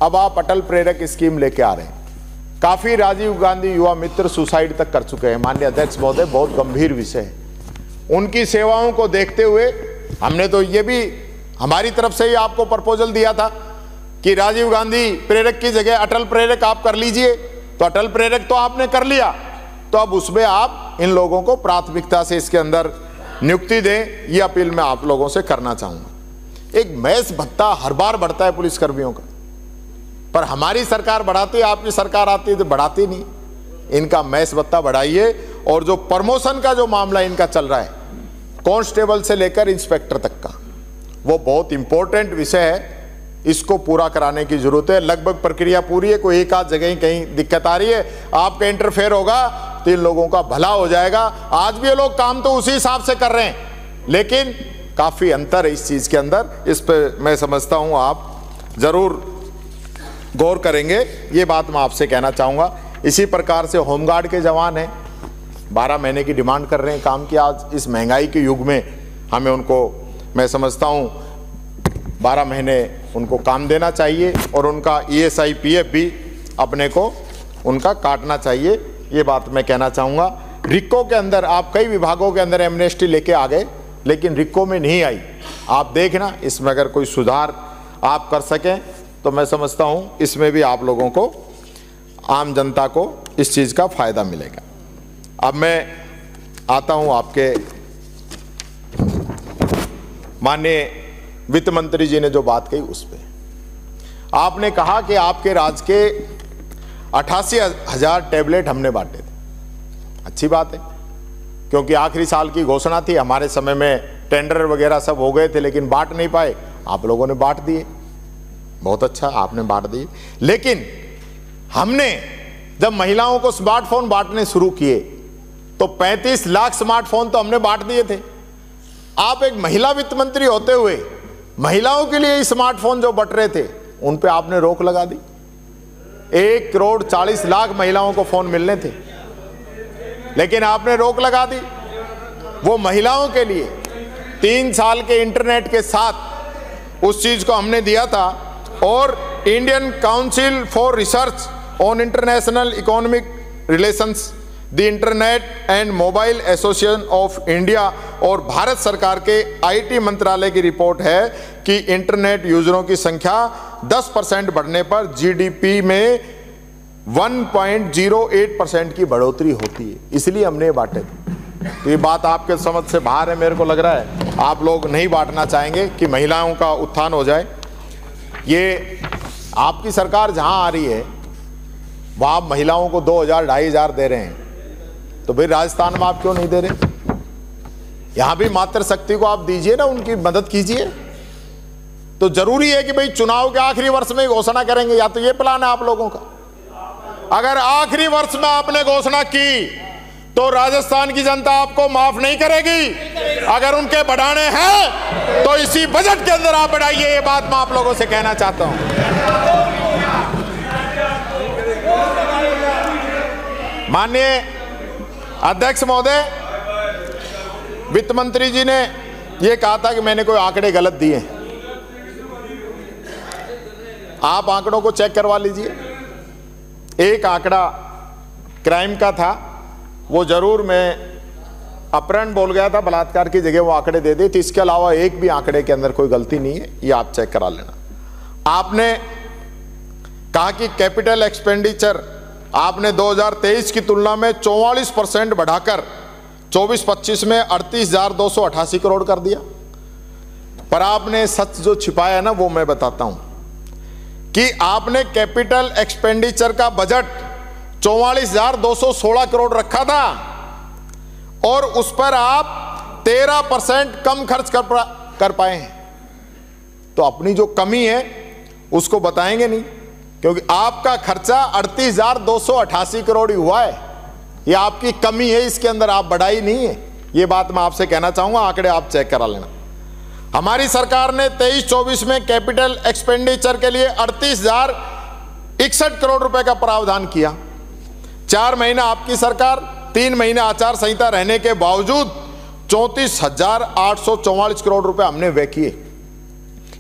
अब आप अटल प्रेरक स्कीम लेके आ रहे हैं। काफ़ी राजीव गांधी युवा मित्र सुसाइड तक कर चुके हैं। माननीय अध्यक्ष महोदय, बहुत गंभीर विषय है। उनकी सेवाओं को देखते हुए हमने तो ये भी हमारी तरफ से ही आपको प्रपोजल दिया था कि राजीव गांधी प्रेरक की जगह अटल प्रेरक आप कर लीजिए, तो अटल प्रेरक तो आपने कर लिया, तो अब उसमें आप इन लोगों को प्राथमिकता से इसके अंदर नियुक्ति दें, ये अपील मैं आप लोगों से करना चाहूँगा। एक मैस भत्ता हर बार बढ़ता है पुलिसकर्मियों का, पर हमारी सरकार बढ़ाती है, आपकी सरकार आती है तो बढ़ाती नहीं। इनका मैस भत्ता बढ़ाइए, और जो प्रमोशन का जो मामला इनका चल रहा है, कांस्टेबल से लेकर इंस्पेक्टर तक का, वो बहुत इंपॉर्टेंट विषय है, इसको पूरा कराने की जरूरत है। लगभग प्रक्रिया पूरी है, कोई एक आध जगह ही कहीं दिक्कत आ रही है, आपका इंटरफेयर होगा तो इन लोगों का भला हो जाएगा। आज भी ये लोग काम तो उसी हिसाब से कर रहे हैं, लेकिन काफ़ी अंतर है इस चीज़ के अंदर। इस पर मैं समझता हूँ आप ज़रूर गौर करेंगे, ये बात मैं आपसे कहना चाहूँगा। इसी प्रकार से होमगार्ड के जवान हैं, 12 महीने की डिमांड कर रहे हैं काम की। आज इस महंगाई के युग में हमें उनको, मैं समझता हूँ 12 महीने उनको काम देना चाहिए, और उनका ESI PF भी अपने को उनका काटना चाहिए, ये बात मैं कहना चाहूँगा। रिक्को के अंदर आप कई विभागों के अंदर एमनेस्टी लेके आ गए, लेकिन रिक्को में नहीं आई। आप देखना, इसमें अगर कोई सुधार आप कर सकें तो मैं समझता हूँ इसमें भी आप लोगों को, आम जनता को इस चीज़ का फ़ायदा मिलेगा। अब मैं आता हूँ आपके माननीय वित्त मंत्री जी ने जो बात कही उस पे। आपने कहा कि आपके राज्य के 88,000 टैबलेट हमने बांटे थे। अच्छी बात है, क्योंकि आखिरी साल की घोषणा थी, हमारे समय में टेंडर वगैरह सब हो गए थे, लेकिन बांट नहीं पाए, आप लोगों ने बांट दिए, बहुत अच्छा, आपने बांट दिए। लेकिन हमने जब महिलाओं को स्मार्टफोन बांटने शुरू किए तो 35 लाख स्मार्टफोन तो हमने बांट दिए थे। आप एक महिला वित्त मंत्री होते हुए महिलाओं के लिए स्मार्टफोन जो बट रहे थे उन पे आपने रोक लगा दी। 1,40,00,000 महिलाओं को फोन मिलने थे, लेकिन आपने रोक लगा दी। वो महिलाओं के लिए 3 साल के इंटरनेट के साथ उस चीज को हमने दिया था। और Indian council for research on international economic relations, the internet and mobile association of India और भारत सरकार के IT मंत्रालय की रिपोर्ट है कि इंटरनेट यूजरों की संख्या 10% बढ़ने पर GDP में 1.08% की बढ़ोतरी होती है। इसलिए हमने बांटे थे। तो ये बात आपके समझ से बाहर है, मेरे को लग रहा है आप लोग नहीं बांटना चाहेंगे कि महिलाओं का उत्थान हो जाए। ये आपकी सरकार जहां आ रही है वहां आप महिलाओं को 2,000-2,500 दे रहे हैं, तो फिर राजस्थान में आप क्यों नहीं दे रहे? यहां भी मातृशक्ति को आप दीजिए ना, उनकी मदद कीजिए। तो जरूरी है कि भाई चुनाव के आखिरी वर्ष में घोषणा करेंगे, या तो ये प्लान है आप लोगों का। अगर आखिरी वर्ष में आपने घोषणा की तो राजस्थान की जनता आपको माफ नहीं करेगी। अगर उनके बढ़ाने हैं तो इसी बजट के अंदर आप बढ़ाइए, ये बात मैं आप लोगों से कहना चाहता हूं। माननीय अध्यक्ष महोदय, वित्त मंत्री जी ने यह कहा था कि मैंने कोई आंकड़े गलत दिए। आप आंकड़ों को चेक करवा लीजिए। एक आंकड़ा क्राइम का था, वो जरूर मैं अपहरण बोल गया था, बलात्कार की जगह वो आंकड़े दे दी थी। इसके अलावा एक भी आंकड़े के अंदर कोई गलती नहीं है, ये आप चेक करा लेना। आपने कहा कि कैपिटल एक्सपेंडिचर आपने 2023 की तुलना में 44% बढ़ाकर 24-25 में 38,288 करोड़ कर दिया। पर आपने सच जो छिपाया ना वो मैं बताता हूं कि आपने कैपिटल एक्सपेंडिचर का बजट 44,216 करोड़ रखा था और उस पर आप 13% कम खर्च कर पाए हैं। तो अपनी जो कमी है उसको बताएंगे नहीं, क्योंकि आपका खर्चा 38,288 करोड़ ही हुआ है। ये आपकी कमी है, इसके अंदर आप बढ़ाई नहीं है। ये बात मैं आपसे कहना चाहूंगा, आंकड़े आप चेक करा लेना। हमारी सरकार ने 23-24 में कैपिटल एक्सपेंडिचर के लिए 38,061 करोड़ रुपए का प्रावधान किया। 4 महीना आपकी सरकार, 3 महीने आचार संहिता रहने के बावजूद 34,844 करोड़ रुपए हमने व्यय किए।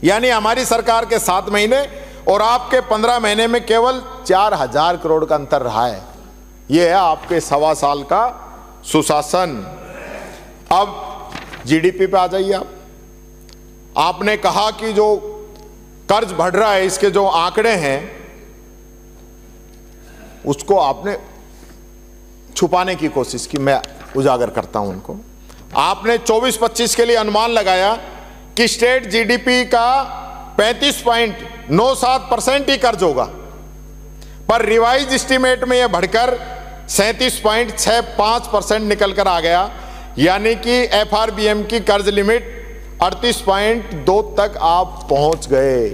यानी हमारी सरकार के 7 महीने और आपके 15 महीने में केवल 4,000 करोड़ का अंतर रहा है। यह है आपके 1.25 साल का सुशासन। अब जीडीपी पे आ जाइए आप। आपने कहा कि जो कर्ज बढ़ रहा है, इसके जो आंकड़े हैं उसको आपने छुपाने की कोशिश की। मैं उजागर करता हूं उनको। आपने 24-25 के लिए अनुमान लगाया कि स्टेट जीडीपी का 35.97% ही कर्ज होगा, पर रिवाइज एस्टीमेट में यह बढ़कर 37.65% निकल कर आ गया। यानी कि एफआरबीएम की कर्ज लिमिट 38.2 तक आप पहुंच गए।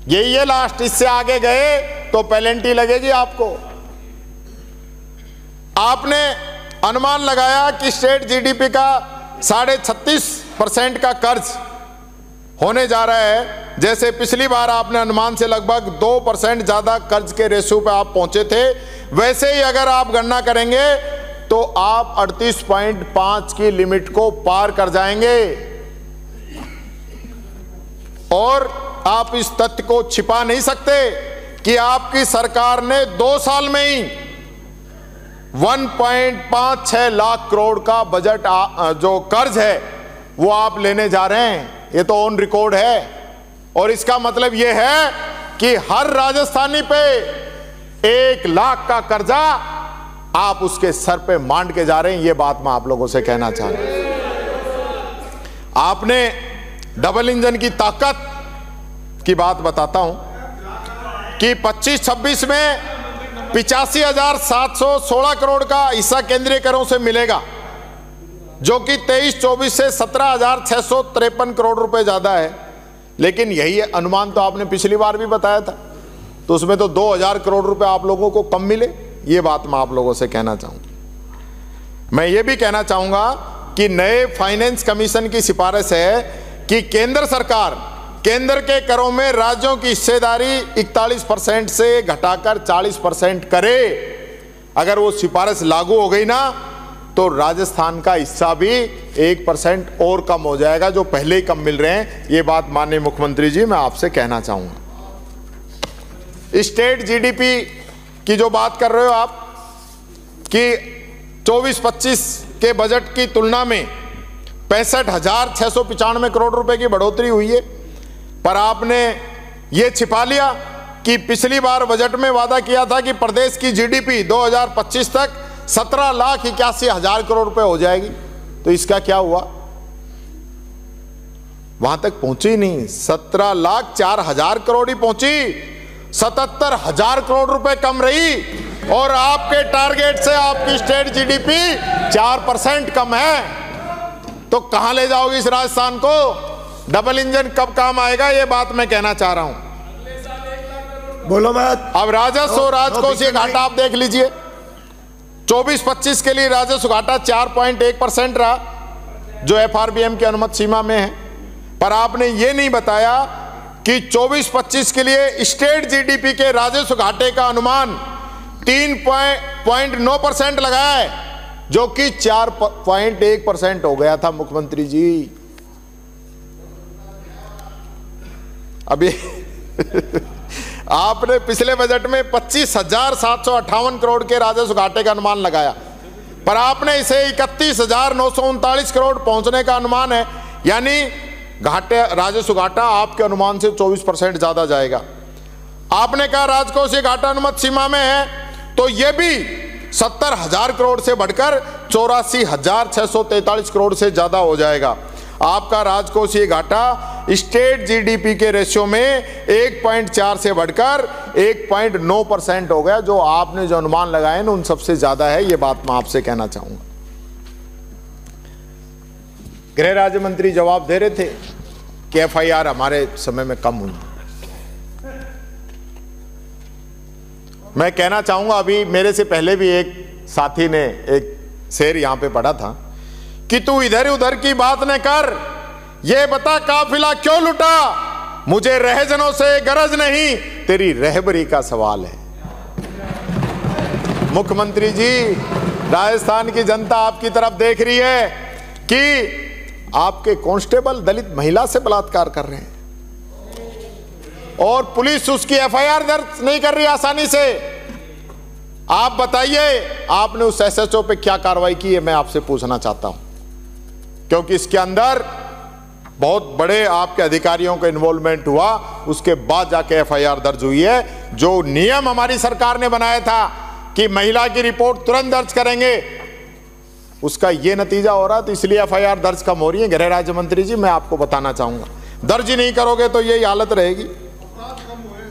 यही है लास्ट। इससे आगे गए तो पेनल्टी लगेगी आपको। आपने अनुमान लगाया कि स्टेट जीडीपी का 36.5% का कर्ज होने जा रहा है। जैसे पिछली बार आपने अनुमान से लगभग 2% ज्यादा कर्ज के रेशियो पे आप पहुंचे थे, वैसे ही अगर आप गणना करेंगे तो आप 38.5 की लिमिट को पार कर जाएंगे। और आप इस तथ्य को छिपा नहीं सकते कि आपकी सरकार ने 2 साल में ही 1.56 लाख करोड़ का बजट जो कर्ज है वो आप लेने जा रहे हैं। ये तो ऑन रिकॉर्ड है। और इसका मतलब यह है कि हर राजस्थानी पे 1 लाख का कर्जा आप उसके सर पे मांड के जा रहे हैं। ये बात मैं आप लोगों से कहना चाह रहा हूं। आपने डबल इंजन की ताकत की बात बताता हूं कि 25-26 में 85,716 करोड़ का हिस्सा केंद्रीय करों से मिलेगा, जो कि 23-24 से 17,653 करोड़ रुपए ज्यादा है। लेकिन यही अनुमान तो आपने पिछली बार भी बताया था, तो उसमें तो 2,000 करोड़ रुपए आप लोगों को कम मिले। ये बात मैं आप लोगों से कहना चाहूंगा। मैं ये भी कहना चाहूंगा कि नए फाइनेंस कमीशन की सिफारिश है कि केंद्र सरकार केंद्र के करों में राज्यों की हिस्सेदारी 41% से घटाकर 40% करे। अगर वो सिफारिश लागू हो गई ना तो राजस्थान का हिस्सा भी 1% और कम हो जाएगा, जो पहले ही कम मिल रहे हैं। ये बात माननीय मुख्यमंत्री जी मैं आपसे कहना चाहूंगा। स्टेट जीडीपी की जो बात कर रहे हो आप कि 24-25 के बजट की तुलना में 65,695 करोड़ रुपए की बढ़ोतरी हुई है, पर आपने ये छिपा लिया कि पिछली बार बजट में वादा किया था कि प्रदेश की जीडीपी 2025 तक 17,81,000 करोड़ रुपए हो जाएगी। तो इसका क्या हुआ? वहां तक पहुंची नहीं, 17,04,000 करोड़ ही पहुंची, 77,000 करोड़ रुपए कम रही। और आपके टारगेट से आपकी स्टेट जीडीपी 4% कम है। तो कहां ले जाओगे इस राजस्थान को? डबल इंजन कब काम आएगा, ये बात मैं कहना चाह रहा हूं। बोलो मत। अब राजस्व और राजकोषीय घाटा आप देख लीजिए। 24-25 के लिए राजस्व घाटा 4.1% रहा, जो एफआरबीएम की अनुमत सीमा में है। पर आपने ये नहीं बताया कि 24-25 के लिए स्टेट जीडीपी के राजस्व घाटे का अनुमान 3.9% लगाया है, जो कि 4.1% हो गया था मुख्यमंत्री जी। अभी आपने पिछले बजट में 25,758 करोड़ के राजस्व घाटे का अनुमान लगाया, पर आपने इसे 31,939 करोड़ पहुंचने का अनुमान है। यानी घाटे राजस्व घाटा आपके अनुमान से 24% ज्यादा जाएगा। आपने कहा राजकोषीय घाटा अनुमत सीमा में है, तो यह भी 70,000 करोड़ से बढ़कर 84,643 करोड़ से ज्यादा हो जाएगा। आपका राजकोषीय घाटा स्टेट जीडीपी के रेशियो में 1.4 से बढ़कर 1.9% हो गया, जो आपने जो अनुमान लगाए ना उन सबसे ज्यादा है। ये बात मैं आपसे कहना चाहूंगा। गृह राज्य मंत्री जवाब दे रहे थे कि एफआईआर हमारे समय में कम हुई। मैं कहना चाहूंगा, अभी मेरे से पहले भी एक साथी ने एक शेर यहां पे पढ़ा था कि तू इधर उधर की बात न कर, ये बता काफिला क्यों लुटा, मुझे रहजनों से गरज नहीं, तेरी रहबरी का सवाल है। मुख्यमंत्री जी, राजस्थान की जनता आपकी तरफ देख रही है कि आपके कांस्टेबल दलित महिला से बलात्कार कर रहे हैं और पुलिस उसकी एफआईआर दर्ज नहीं कर रही आसानी से। आप बताइए, आपने उस एसएचओ पे क्या कार्रवाई की है, मैं आपसे पूछना चाहता हूं, क्योंकि इसके अंदर बहुत बड़े आपके अधिकारियों का इन्वॉल्वमेंट हुआ, उसके बाद जाके एफआईआर दर्ज हुई है। जो नियम हमारी सरकार ने बनाया था कि महिला की रिपोर्ट तुरंत दर्ज करेंगे, उसका यह नतीजा हो रहा, तो इसलिए एफआईआर दर्ज कम हो रही है। गृह राज्य मंत्री जी, मैं आपको बताना चाहूंगा, दर्ज ही नहीं करोगे तो यही हालत रहेगी।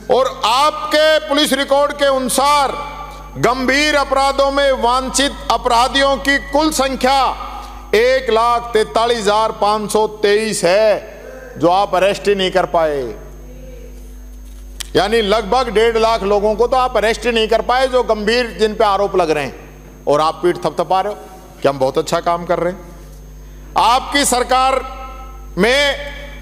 और आपके पुलिस रिकॉर्ड के अनुसार गंभीर अपराधों में वांछित अपराधियों की कुल संख्या 1,43,523 है, जो आप अरेस्ट ही नहीं कर पाए। यानी लगभग 1.5 लाख लोगों को तो आप अरेस्ट ही नहीं कर पाए, जो गंभीर जिन पे आरोप लग रहे हैं, और आप पीठ थपथपा रहे हो कि हम बहुत अच्छा काम कर रहे हैं। आपकी सरकार में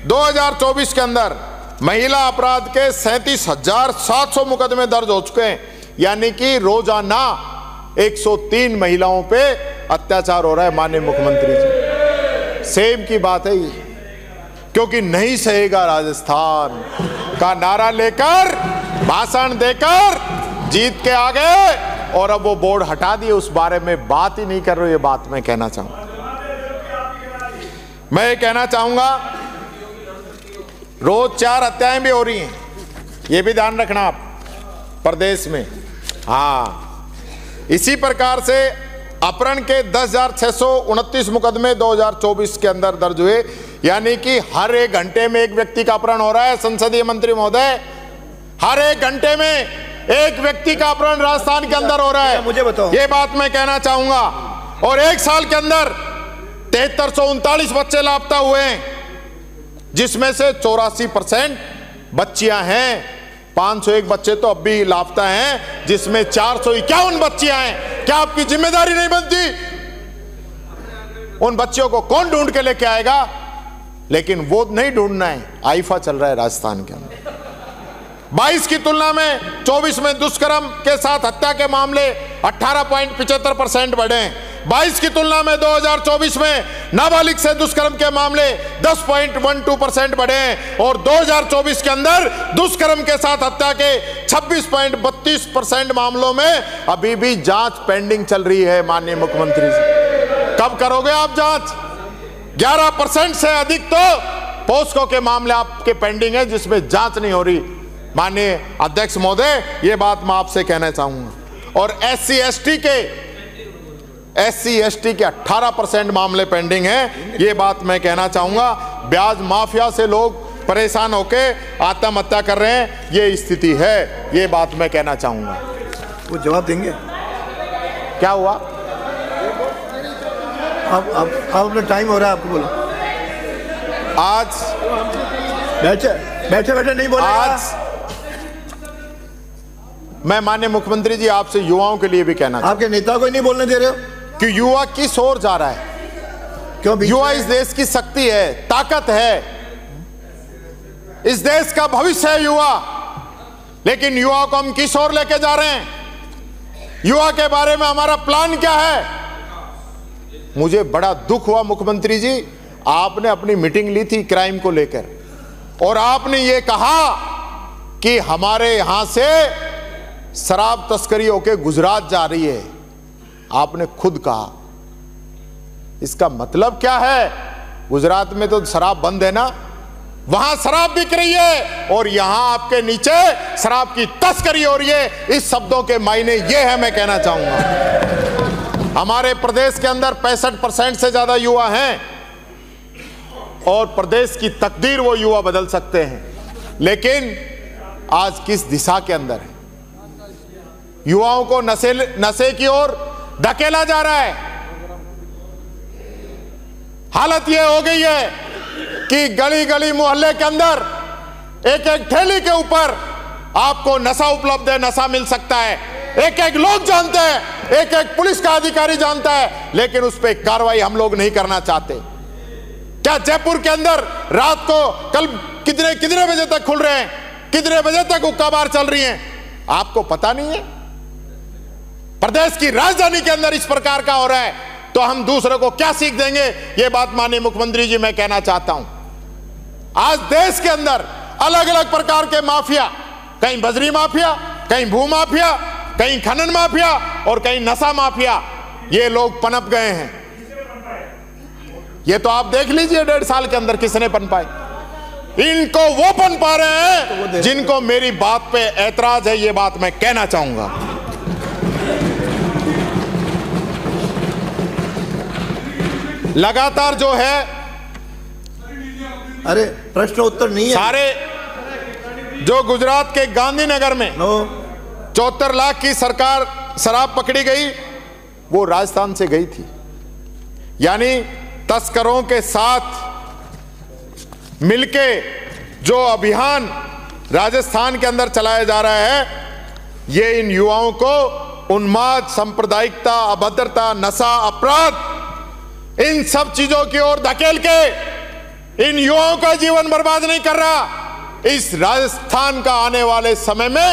2024 के अंदर महिला अपराध के 37,700 मुकदमे दर्ज हो चुके हैं, यानी कि रोजाना 103 महिलाओं पे अत्याचार हो रहा है। माननीय मुख्यमंत्री जी, सेम की बात है ये, क्योंकि नहीं सहेगा राजस्थान का नारा लेकर, भाषण देकर जीत के आ गए, और अब वो बोर्ड हटा दिए, उस बारे में बात ही नहीं कर रहे। ये बात मैं कहना चाहूंगा, मैं ये कहना चाहूंगा, रोज 4 हत्याएं भी हो रही हैं, ये भी ध्यान रखना आप प्रदेश में। हाँ, इसी प्रकार से अपहरण के 10,629 मुकदमे 2024 के अंदर दर्ज हुए, यानी कि हर 1 घंटे में एक व्यक्ति का अपहरण हो रहा है। संसदीय मंत्री महोदय, हर 1 घंटे में एक व्यक्ति का अपहरण राजस्थान के अंदर हो रहा है, मुझे बताओ। ये बात मैं कहना चाहूंगा। और 1 साल के अंदर 7339 बच्चे लापता हुए हैं, जिसमें से 84% बच्चियां हैं। 501 बच्चे तो अब भी लापता हैं, जिसमें 451 बच्चियां हैं। क्या आपकी जिम्मेदारी नहीं बनती? उन बच्चों को कौन ढूंढ के लेके आएगा? लेकिन वो नहीं ढूंढना है, आईफा चल रहा है राजस्थान के अंदर। 22 की तुलना में 24 में दुष्कर्म के साथ हत्या के मामले 18.75% बढ़े हैं। 22 की तुलना में 2024 में नाबालिग से दुष्कर्म के मामले 10.12% बढ़े हैं, और 2024 के अंदर दुष्कर्म के साथ हत्या के 26.32% मामलों में अभी भी जांच पेंडिंग चल रही है। माननीय मुख्यमंत्री जी, कब करोगे आप जांच? 11% से अधिक तो पोस्को के मामले आपके पेंडिंग है, जिसमें जांच नहीं हो रही। माननीय अध्यक्ष महोदय, ये बात मैं आपसे कहना चाहूंगा। और SC ST के 18% मामले पेंडिंग हैं, ये बात मैं कहना चाहूंगा। ब्याज माफिया से लोग परेशान होके आत्महत्या कर रहे हैं, ये स्थिति है, ये बात मैं कहना चाहूंगा। वो जवाब देंगे? क्या हुआ? आप अपना टाइम हो रहा है, आपको बोलो। आज बैठे नहीं बोले। आज मैं माननीय मुख्यमंत्री जी आपसे युवाओं के लिए भी कहना चाहता हूं, आपके नेता को ही नहीं बोलने दे रहे हो कि युवा किस ओर जा रहा है? क्यों? युवा इस देश की शक्ति है, ताकत है, इस देश का भविष्य है युवा। लेकिन युवा को हम किस ओर लेके जा रहे हैं? युवा के बारे में हमारा प्लान क्या है? मुझे बड़ा दुख हुआ मुख्यमंत्री जी, आपने अपनी मीटिंग ली थी क्राइम को लेकर, और आपने ये कहा कि हमारे यहां से शराब तस्करी होकर गुजरात जा रही है। आपने खुद कहा, इसका मतलब क्या है? गुजरात में तो शराब बंद है ना, वहां शराब बिक रही है, और यहां आपके नीचे शराब की तस्करी हो रही है। इस शब्दों के मायने ये है, मैं कहना चाहूंगा। हमारे प्रदेश के अंदर 65% से ज्यादा युवा हैं, और प्रदेश की तकदीर वो युवा बदल सकते हैं। लेकिन आज किस दिशा के अंदर है? युवाओं को नशे की ओर धकेला जा रहा है। हालत यह हो गई है कि गली गली मोहल्ले के अंदर एक एक ठेली के ऊपर आपको नशा उपलब्ध है, नशा मिल सकता है, एक एक लोग जानते हैं, एक एक पुलिस का अधिकारी जानता है, लेकिन उस पर कार्रवाई हम लोग नहीं करना चाहते। क्या जयपुर के अंदर रात को कल कितने बजे तक खुल रहे हैं, कितने बजे तक हुक्का बार चल रही हैं, आपको पता नहीं है? प्रदेश की राजधानी के अंदर इस प्रकार का हो रहा है, तो हम दूसरे को क्या सीख देंगे? यह बात माननीय मुख्यमंत्री जी मैं कहना चाहता हूं। आज देश के अंदर अलग अलग प्रकार के माफिया, कहीं बजरी माफिया, कहीं भू माफिया, कहीं खनन माफिया और कहीं नशा माफिया, ये लोग पनप गए हैं। ये तो आप देख लीजिए 1.5 साल के अंदर किसने पनपाए। इनको वो पनपा रहे हैं जिनको मेरी बात पे ऐतराज है, ये बात मैं कहना चाहूंगा। लगातार जो है, अरे प्रश्न उत्तर नहीं है। सारे जो गुजरात के गांधीनगर में 74 लाख की सरकार शराब पकड़ी गई, वो राजस्थान से गई थी। यानी तस्करों के साथ मिलके जो अभियान राजस्थान के अंदर चलाया जा रहा है, ये इन युवाओं को उन्माद, सांप्रदायिकता, अभद्रता, नशा, अपराध, इन सब चीजों की ओर धकेल के इन युवाओं का जीवन बर्बाद नहीं कर रहा। इस राजस्थान का आने वाले समय में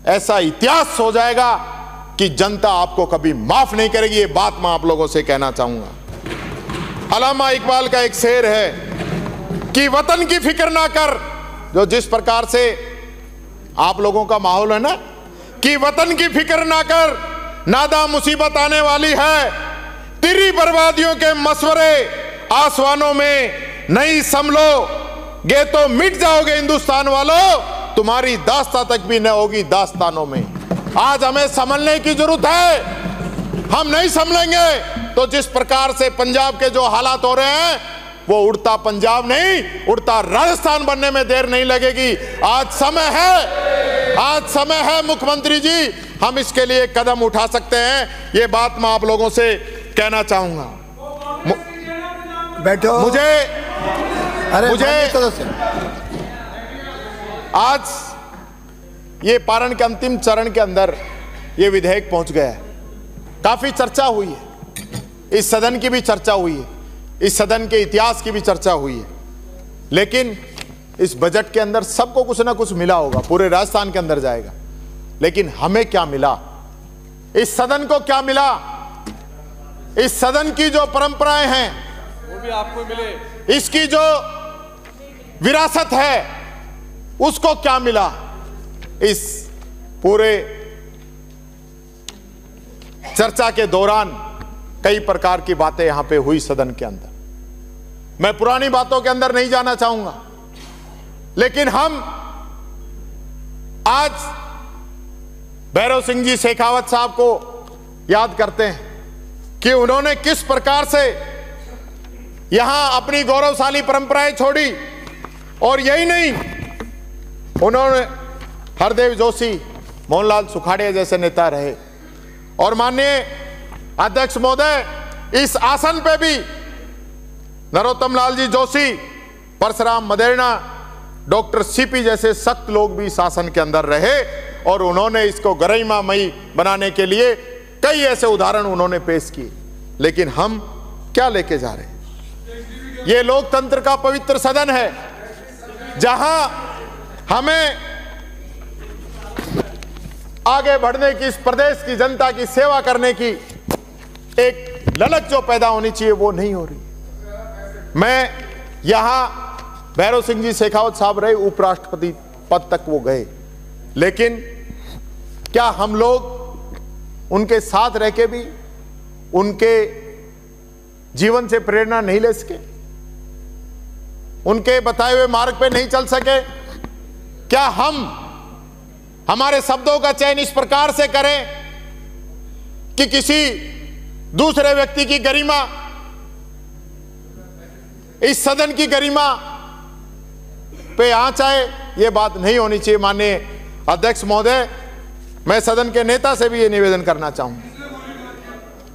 ऐसा इतिहास हो जाएगा कि जनता आपको कभी माफ नहीं करेगी। ये बात मैं आप लोगों से कहना चाहूंगा। अल्लामा इकबाल का एक शेर है कि वतन की फिक्र ना कर, जो जिस प्रकार से आप लोगों का माहौल है ना, कि वतन की फिक्र ना कर, नादा मुसीबत आने वाली है, तेरी बर्बादियों के मशवरे आसमानों में नहीं संभलोगे तो मिट जाओगे हिंदुस्तान वालों, तुम्हारी दास्ता तक भी न होगी दास्तानों में। आज हमें संभलने की जरूरत है। हम नहीं संभलेंगे तो जिस प्रकार से पंजाब के जो हालात हो रहे हैं, वो उड़ता पंजाब नहीं, उड़ता राजस्थान बनने में देर नहीं लगेगी। आज समय है, आज समय है मुख्यमंत्री जी, हम इसके लिए कदम उठा सकते हैं। ये बात मैं आप लोगों से कहना चाहूंगा। बैठो। मुझे आज ये पारण के अंतिम चरण के अंदर ये विधेयक पहुंच गया है। काफी चर्चा हुई है, इस सदन की भी चर्चा हुई है, इस सदन के इतिहास की भी चर्चा हुई है, लेकिन इस बजट के अंदर सबको कुछ ना कुछ मिला होगा, पूरे राजस्थान के अंदर जाएगा, लेकिन हमें क्या मिला? इस सदन को क्या मिला? इस सदन की जो परंपराएं हैं वो भी आपको मिले, इसकी जो विरासत है उसको क्या मिला? इस पूरे चर्चा के दौरान कई प्रकार की बातें यहां पे हुई सदन के अंदर। मैं पुरानी बातों के अंदर नहीं जाना चाहूंगा, लेकिन हम आज भैरव सिंह जी शेखावत साहब को याद करते हैं कि उन्होंने किस प्रकार से यहां अपनी गौरवशाली परंपराएं छोड़ी। और यही नहीं, उन्होंने हरदेव जोशी, मोहनलाल सुखाड़िया जैसे नेता रहे। और माननीय अध्यक्ष महोदय, इस आसन पे भी नरोत्तम लाल जी जोशी, परशुराम मदेरणा, डॉक्टर सीपी जैसे सख्त लोग भी शासन के अंदर रहे और उन्होंने इसको गरिमामयी बनाने के लिए कई ऐसे उदाहरण उन्होंने पेश किए। लेकिन हम क्या लेके जा रहे हैं? ये लोकतंत्र का पवित्र सदन है, जहां हमें आगे बढ़ने की, इस प्रदेश की जनता की सेवा करने की एक ललक जो पैदा होनी चाहिए वो नहीं हो रही। मैं यहां भैरव सिंह जी शेखावत साहब रहे, उपराष्ट्रपति पद तक वो गए, लेकिन क्या हम लोग उनके साथ रह के भी उनके जीवन से प्रेरणा नहीं ले सके? उनके बताए हुए मार्ग पे नहीं चल सके? क्या हम हमारे शब्दों का चयन इस प्रकार से करें कि किसी दूसरे व्यक्ति की गरिमा, इस सदन की गरिमा पे आंच आए? ये बात नहीं होनी चाहिए। माननीय अध्यक्ष महोदय, मैं सदन के नेता से भी ये निवेदन करना चाहूंगा,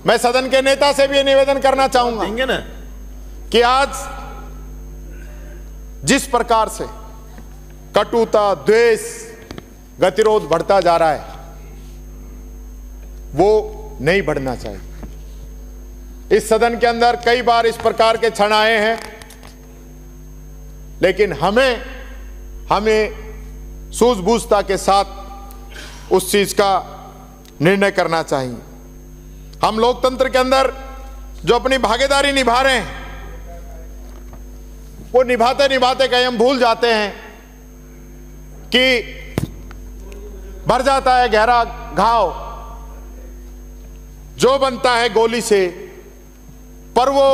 मैं सदन के नेता से भी ये निवेदन करना चाहूंगा कि आज जिस प्रकार से कटुता, द्वेष, गतिरोध बढ़ता जा रहा है, वो नहीं बढ़ना चाहिए। इस सदन के अंदर कई बार इस प्रकार के क्षण आए हैं, लेकिन हमें सूझबूझता के साथ उस चीज का निर्णय करना चाहिए। हम लोकतंत्र के अंदर जो अपनी भागीदारी निभा रहे हैं, वो निभाते निभाते कहीं हम भूल जाते हैं कि भर जाता है गहरा घाव जो बनता है गोली से, पर वो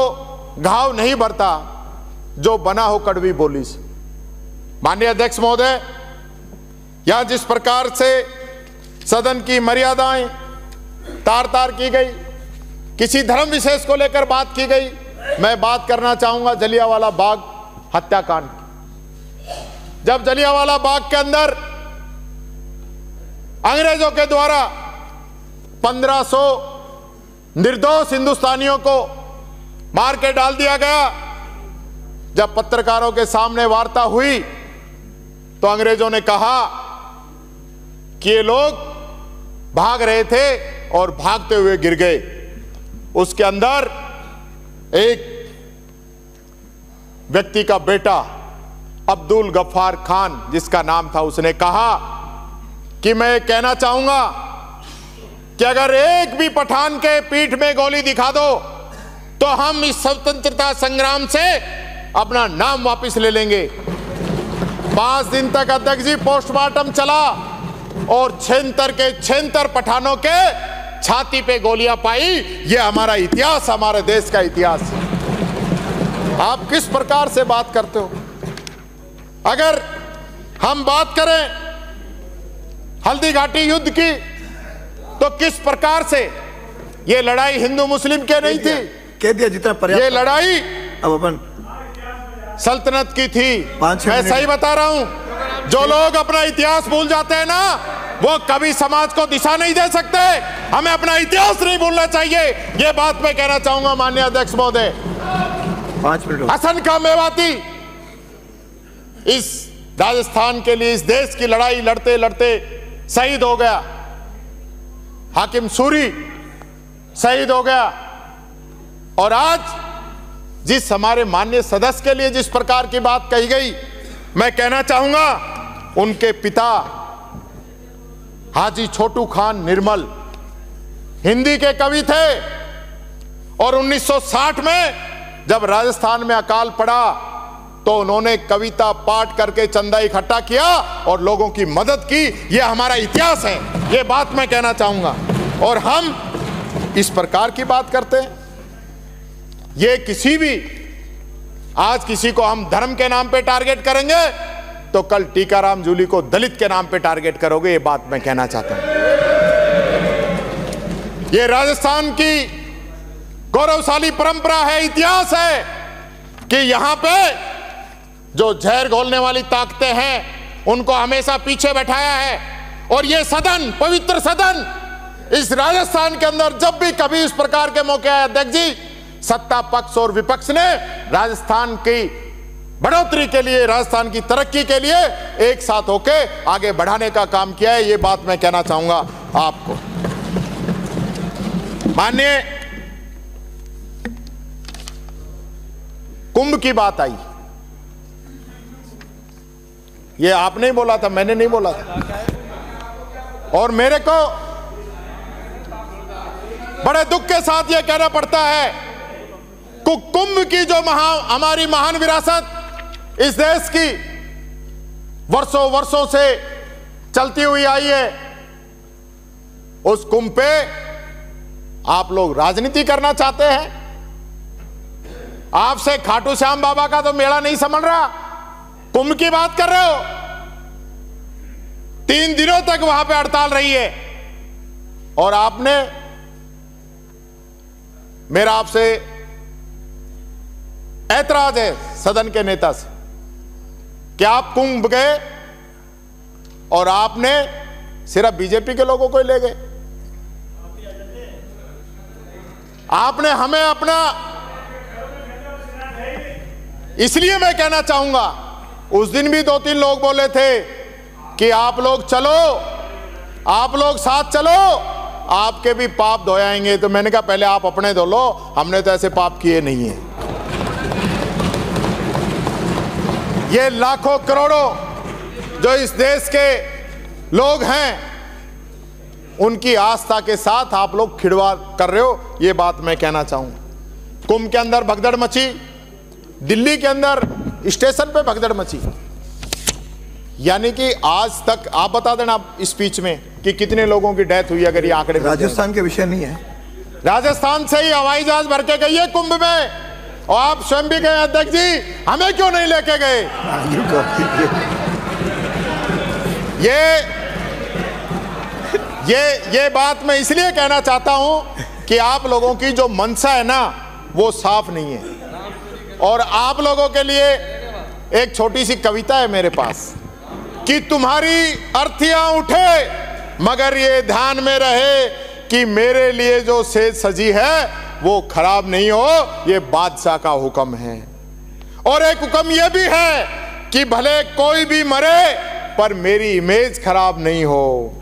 घाव नहीं भरता जो बना हो कड़वी बोली से। माननीय अध्यक्ष महोदय, यहां जिस प्रकार से सदन की मर्यादाएं तार तार की गई, किसी धर्म विशेष को लेकर बात की गई, मैं बात करना चाहूंगा जलियांवाला बाग हत्याकांड। जब जलियांवाला बाग के अंदर अंग्रेजों के द्वारा 1500 निर्दोष हिंदुस्तानियों को मार के डाल दिया गया, जब पत्रकारों के सामने वार्ता हुई तो अंग्रेजों ने कहा कि ये लोग भाग रहे थे और भागते हुए गिर गए। उसके अंदर एक व्यक्ति का बेटा अब्दुल गफ्फार खान जिसका नाम था, उसने कहा कि मैं कहना चाहूंगा कि अगर एक भी पठान के पीठ में गोली दिखा दो तो हम इस स्वतंत्रता संग्राम से अपना नाम वापस ले लेंगे। 5 दिन तक अध्यक्ष जी पोस्टमार्टम चला और 76 पठानों के छाती पे गोलियां पाई। ये हमारा इतिहास, हमारे देश का इतिहास है। आप किस प्रकार से बात करते हो? अगर हम बात करें हल्दी घाटी युद्ध की, तो किस प्रकार से ये लड़ाई हिंदू मुस्लिम के नहीं थी, कह दिया जितना पर्याप्त। ये लड़ाई अब अपन सल्तनत की थी। मैं सही बता रहा हूं, जो लोग अपना इतिहास भूल जाते हैं ना, वो कभी समाज को दिशा नहीं दे सकते। हमें अपना इतिहास नहीं भूलना चाहिए, ये बात मैं कहना चाहूंगा माननीय अध्यक्ष महोदय। 5 मिनट। हसन खां मेवाती इस राजस्थान के लिए, इस देश की लड़ाई लड़ते लड़ते शहीद हो गया। हाकिम सूरी शहीद हो गया। और आज जिस हमारे माननीय सदस्य के लिए जिस प्रकार की बात कही गई, मैं कहना चाहूंगा उनके पिता हाजी छोटू खान निर्मल हिंदी के कवि थे, और 1960 में जब राजस्थान में अकाल पड़ा तो उन्होंने कविता पाठ करके चंदा इकट्ठा किया और लोगों की मदद की। यह हमारा इतिहास है, यह बात मैं कहना चाहूंगा। और हम इस प्रकार की बात करते हैं। ये किसी भी, आज किसी को हम धर्म के नाम पे टारगेट करेंगे तो कल टीकाराम जूली को दलित के नाम पे टारगेट करोगे, ये बात मैं कहना चाहता हूं। ये राजस्थान की गौरवशाली परंपरा है, इतिहास है कि यहां पे जो जहर घोलने वाली ताकतें हैं उनको हमेशा पीछे बैठाया है। और ये सदन, पवित्र सदन, इस राजस्थान के अंदर जब भी कभी इस प्रकार के मौके आए अध्यक्ष जी, सत्ता पक्ष और विपक्ष ने राजस्थान की बढ़ोतरी के लिए, राजस्थान की तरक्की के लिए एक साथ होके आगे बढ़ाने का काम किया है। ये बात मैं कहना चाहूंगा आपको। माननीय, कुंभ की बात आई, ये आपने ही बोला था, मैंने नहीं बोला था। और मेरे को बड़े दुख के साथ यह कहना पड़ता है कि कुंभ की जो हमारी महान विरासत इस देश की वर्षों वर्षों से चलती हुई आई है, उस कुंभ पे आप लोग राजनीति करना चाहते हैं। आपसे खाटू श्याम बाबा का तो मेला नहीं समझ रहा, कुंभ की बात कर रहे हो। 3 दिनों तक वहां पे हड़ताल रही है। और आपने, मेरा आपसे ऐतराज है सदन के नेता से कि आप कुंभ गए और आपने सिर्फ बीजेपी के लोगों को ही ले गए। आपने हमें अपना, इसलिए मैं कहना चाहूंगा उस दिन भी 2-3 लोग बोले थे कि आप लोग चलो, आप लोग साथ चलो, आपके भी पाप धोयाएंगे। तो मैंने कहा पहले आप अपने धो लो, हमने तो ऐसे पाप किए नहीं है। ये लाखों करोड़ों जो इस देश के लोग हैं, उनकी आस्था के साथ आप लोग खिलवाड़ कर रहे हो, ये बात मैं कहना चाहूंगा। कुंभ के अंदर भगदड़ मची, दिल्ली के अंदर स्टेशन पे भगदड़ मची, यानी कि आज तक आप बता देना स्पीच में कि कितने लोगों की डेथ हुई, अगर ये आंकड़े। राजस्थान के विषय नहीं है, राजस्थान से ही हवाई जहाज भर के गई है कुंभ में, और आप स्वयं भी गए अध्यक्ष जी, हमें क्यों नहीं लेके गए? ये बात मैं इसलिए कहना चाहता हूं कि आप लोगों की जो मंशा है ना, वो साफ नहीं है। और आप लोगों के लिए एक छोटी सी कविता है मेरे पास कि तुम्हारी अर्थियां उठे मगर ये ध्यान में रहे कि मेरे लिए जो सेज सजी है वो खराब नहीं हो, ये बादशाह का हुक्म है। और एक हुक्म ये भी है कि भले कोई भी मरे पर मेरी इमेज खराब नहीं हो।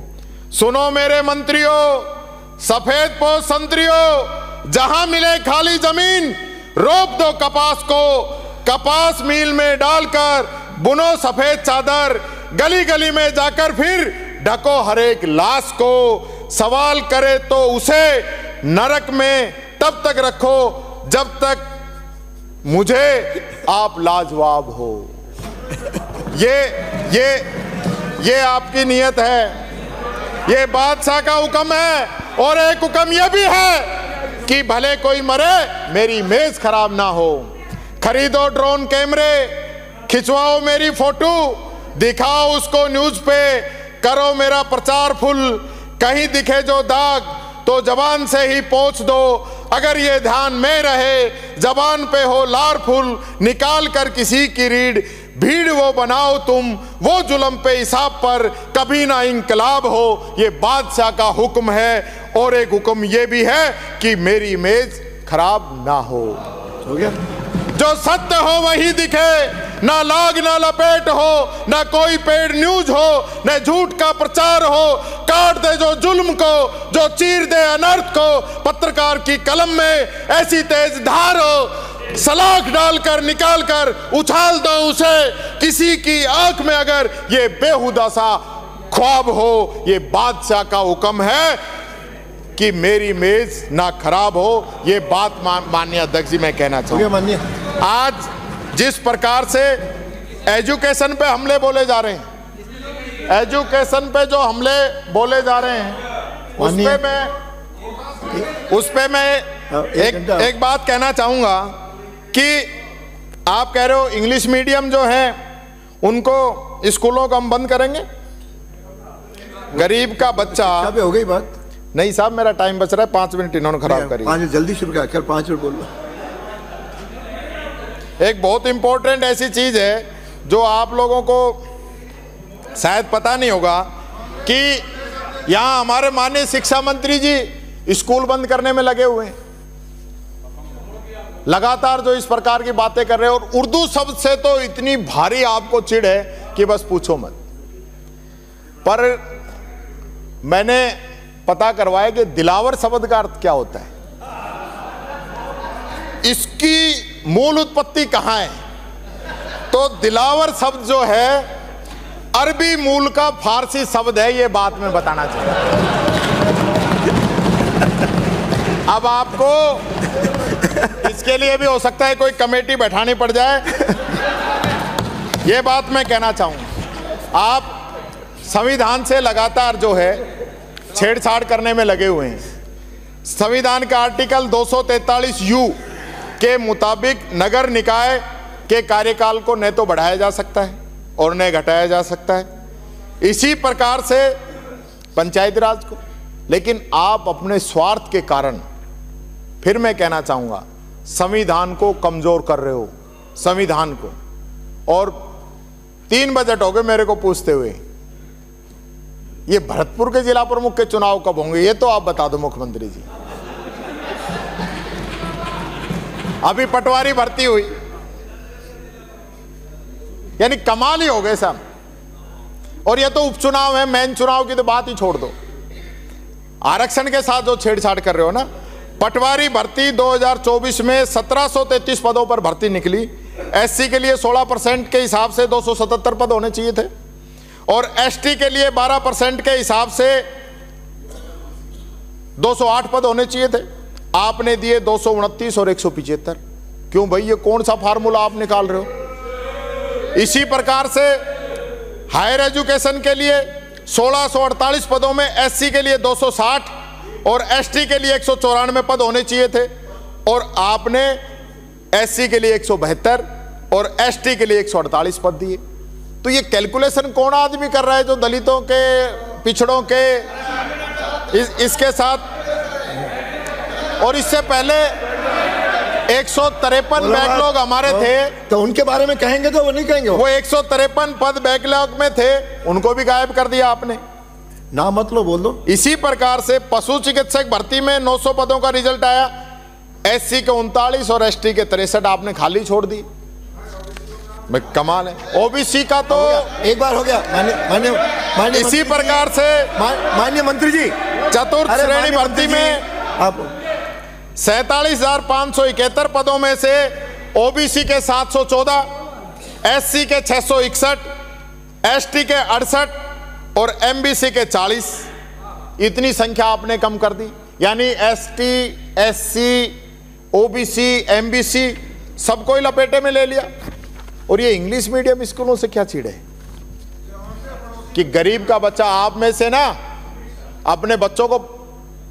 सुनो मेरे मंत्रियों, सफेद पोश संतरियों, जहां मिले खाली जमीन रोप दो कपास को, कपास मिल में डालकर बुनो सफेद चादर, गली गली में जाकर फिर ढको हर एक लाश को, सवाल करे तो उसे नरक में तब तक रखो जब तक मुझे आप लाजवाब हो। ये आपकी नीयत है, ये बादशाह का हुक्म है। और एक हुक्म यह भी है कि भले कोई मरे मेरी इमेज खराब ना हो। खरीदो ड्रोन कैमरे, खिंचवाओ मेरी फोटो, दिखाओ उसको न्यूज पे, करो मेरा प्रचार फुल, कहीं दिखे जो दाग तो जबान से ही पोंछ दो, अगर ये ध्यान में रहे जबान पे हो लार फुल, निकाल कर किसी की रीढ़ भीड़ वो बनाओ तुम, वो जुल्म पे हिसाब पर कभी ना इंकलाब हो। ये बादशाह का हुक्म है। और एक हुक्म ये भी है कि मेरी इमेज खराब ना हो गया। जो सत्य हो वही दिखे, ना लाग ना लपेट हो, ना कोई पेड न्यूज हो, न झूठ का प्रचार हो, काट दे जो जुल्म को, जो चीर दे अनर्थ को, पत्रकार की कलम में ऐसी तेज धार हो, सलाख डालकर निकाल कर उछाल दो उसे, किसी की आंख में अगर ये बेहुदा सा ख्वाब हो। ये बादशाह का हुक्म है कि मेरी इमेज ना खराब हो। ये बात माननीय अध्यक्ष जी मैं कहना चाहूँगा। आज जिस प्रकार से एजुकेशन पे हमले बोले जा रहे हैं, एजुकेशन पे जो हमले बोले जा रहे हैं, उस पे मैं एक बात कहना चाहूँगा कि आप कह रहे हो इंग्लिश मीडियम जो है उनको स्कूलों को हम बंद करेंगे। गरीब का बच्चा हो गई बात नहीं साहब, मेरा टाइम बच रहा है, 5 मिनट इन्होंने खराब करी। जल्दी शुरू कर, 5 मिनट बोल लो। एक बहुत इंपॉर्टेंट ऐसी चीज है जो आप लोगों को शायद पता नहीं होगा कि यहाँ हमारे माननीय शिक्षा मंत्री जी स्कूल बंद करने में लगे हुए हैं। लगातार जो इस प्रकार की बातें कर रहे हैं, और उर्दू शब्द से तो इतनी भारी आपको चिढ़ है कि बस पूछो मत। पर मैंने पता करवाया कि दिलावर शब्द का अर्थ क्या होता है, इसकी मूल उत्पत्ति कहां है। तो दिलावर शब्द जो है अरबी मूल का फारसी शब्द है, ये बात मैं बताना चाहता हूं। अब आपको इसके लिए भी हो सकता है कोई कमेटी बैठानी पड़ जाए, ये बात मैं कहना चाहूंगा। आप संविधान से लगातार जो है छेड़छाड़ करने में लगे हुए हैं। संविधान का आर्टिकल 243U के मुताबिक नगर निकाय के कार्यकाल को न तो बढ़ाया जा सकता है और न घटाया जा सकता है, इसी प्रकार से पंचायती राज को। लेकिन आप अपने स्वार्थ के कारण, फिर मैं कहना चाहूंगा, संविधान को कमजोर कर रहे हो, संविधान को। और 3 बजट हो गए मेरे को पूछते हुए, ये भरतपुर के जिला प्रमुख के चुनाव कब होंगे ये तो आप बता दो मुख्यमंत्री जी। अभी पटवारी भर्ती हुई, यानी कमाल ही हो गए साहब। और ये तो उपचुनाव है, मेन चुनाव की तो बात ही छोड़ दो। आरक्षण के साथ जो छेड़छाड़ कर रहे हो ना, पटवारी भर्ती 2024 में 1733 पदों पर भर्ती निकली। एससी के लिए 16% के हिसाब से 277 पद होने चाहिए थे और एसटी के लिए 12% के हिसाब से 208 पद होने चाहिए थे। आपने दिए 229 और 175। क्यों भाई, ये कौन सा फार्मूला आप निकाल रहे हो? इसी प्रकार से हायर एजुकेशन के लिए 1648 पदों में एससी के लिए 260 और एसटी के लिए 194 पद होने चाहिए थे और आपने एससी के लिए 172 और एसटी के लिए 148 पद दिए। तो ये कैलकुलेशन कौन आदमी कर रहा है जो दलितों के, पिछड़ों के इसके साथ? और इससे पहले 153 बैकलॉग हमारे थे, तो उनके बारे में कहेंगे तो वो नहीं कहेंगे। वो 153 पद बैकलॉग में थे, उनको भी गायब कर दिया आपने। ना मत लो, बोल दो। इसी प्रकार से पशु चिकित्सक भर्ती में 900 पदों का रिजल्ट आया, एससी के 39 और एसटी के 63 आपने खाली छोड़ दी। कमाल है। ओबीसी का तो एक बार हो गया। माननीय इसी प्रकार से माननीय मंत्री जी, चतुर्थ श्रेणी भर्ती में आप 47,571 पदों में से ओबीसी के 714, एससी के 661, एसटी के 68 और एमबीसी के 40। इतनी संख्या आपने कम कर दी। यानी एसटी, एससी, ओबीसी, एमबीसी सबको ही लपेटे में ले लिया। और ये इंग्लिश मीडियम स्कूलों से क्या चिढ़े कि गरीब का बच्चा, आप में से ना अपने बच्चों को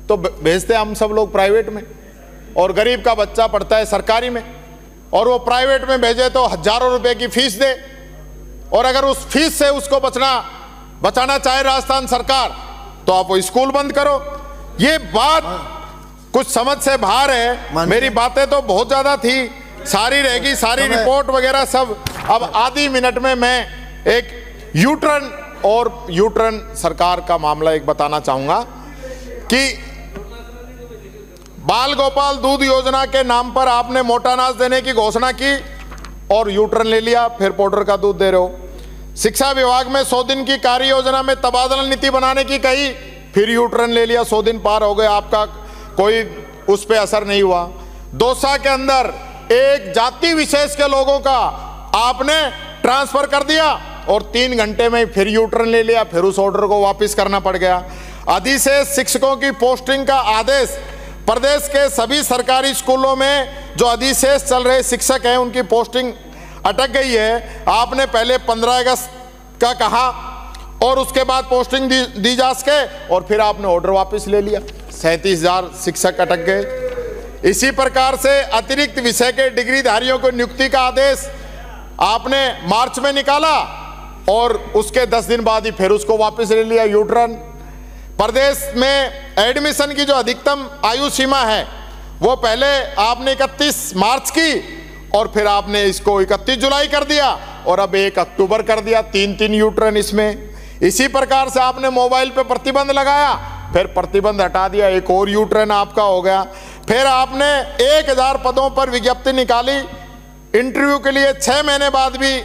तो भेजते हम सब लोग प्राइवेट में, और गरीब का बच्चा पढ़ता है सरकारी में, और वो प्राइवेट में भेजे तो हजारों रुपए की फीस दे, और अगर उस फीस से उसको बचाना चाहे राजस्थान सरकार तो आप वो स्कूल बंद करो। ये बात कुछ समझ से बाहर है। मेरी बातें तो बहुत ज्यादा थी, सारी रहेगी, सारी रिपोर्ट वगैरह सब। अब आधी मिनट में मैं एक यूटर्न सरकार का मामला एक बताना चाहूंगा कि बाल गोपाल दूध योजना के नाम पर आपने मोटा अनाज देने की घोषणा की और यूटर्न ले लिया, फिर पाउडर का दूध दे रहे हो। शिक्षा विभाग में 100 दिन की कार्य योजना में तबादला नीति बनाने की कही, फिर यूटर्न ले लिया। 100 दिन पार हो गए, आपका कोई उस पर असर नहीं हुआ। दौसा के अंदर एक जाति विशेष के लोगों का आपने ट्रांसफर कर दिया और 3 घंटे में फिर यूटर्न ले लिया, फिर उस ऑर्डर को वापस करना पड़ गया। अधिशेष शिक्षकों की पोस्टिंग का आदेश, प्रदेश के सभी सरकारी स्कूलों में जो अधिशेष चल रहे शिक्षक हैं उनकी पोस्टिंग अटक गई है। आपने पहले 15 अगस्त का कहा और उसके बाद पोस्टिंग दी जा सके और फिर आपने ऑर्डर वापस ले लिया। 37,000 शिक्षक अटक गए। इसी प्रकार से अतिरिक्त विषय के डिग्रीधारियों को नियुक्ति का आदेश आपने मार्च में निकाला और उसके 10 दिन बाद ही फिर उसको वापस ले लिया, यूटर्न। प्रदेश में एडमिशन की जो अधिकतम आयु सीमा है वो पहले आपने 31 मार्च की और फिर आपने इसको 31 जुलाई कर दिया और अब 1 अक्टूबर कर दिया। 3 यूटर्न इसमें। इसी प्रकार से आपने मोबाइल पे प्रतिबंध लगाया, फिर प्रतिबंध हटा दिया, एक और यूटर्न आपका हो गया। फिर आपने 1000 पदों पर विज्ञप्ति निकाली, इंटरव्यू के लिए 6 महीने बाद भी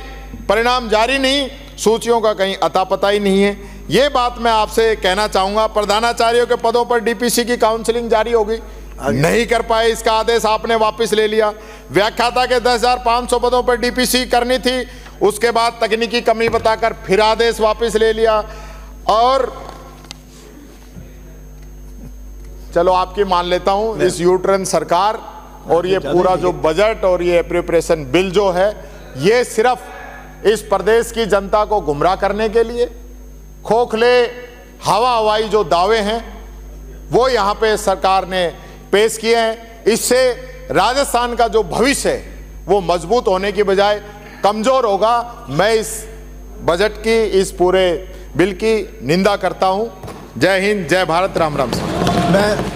परिणाम जारी नहीं, सूचियों का कहीं अता पता ही नहीं है। ये बात मैं आपसे कहना चाहूंगा। प्रधानाचार्यों के पदों पर डीपीसी की काउंसलिंग जारी होगी, नहीं कर पाए, इसका आदेश आपने वापस ले लिया। व्याख्याता के 10,500 पदों पर डीपीसी करनी थी, उसके बाद तकनीकी कमी बताकर फिर आदेश वापस ले लिया। और चलो आपकी मान लेता हूं, इस यूटर्न सरकार और ये पूरा जो बजट और ये एप्रोप्रिएशन बिल जो है, ये सिर्फ इस प्रदेश की जनता को गुमराह करने के लिए खोखले हवाई जो दावे हैं वो यहां पे सरकार ने पेश किए हैं। इससे राजस्थान का जो भविष्य है वो मजबूत होने की बजाय कमजोर होगा। मैं इस बजट की, इस पूरे बिल की निंदा करता हूं। जय हिंद, जय भारत, राम राम। मैं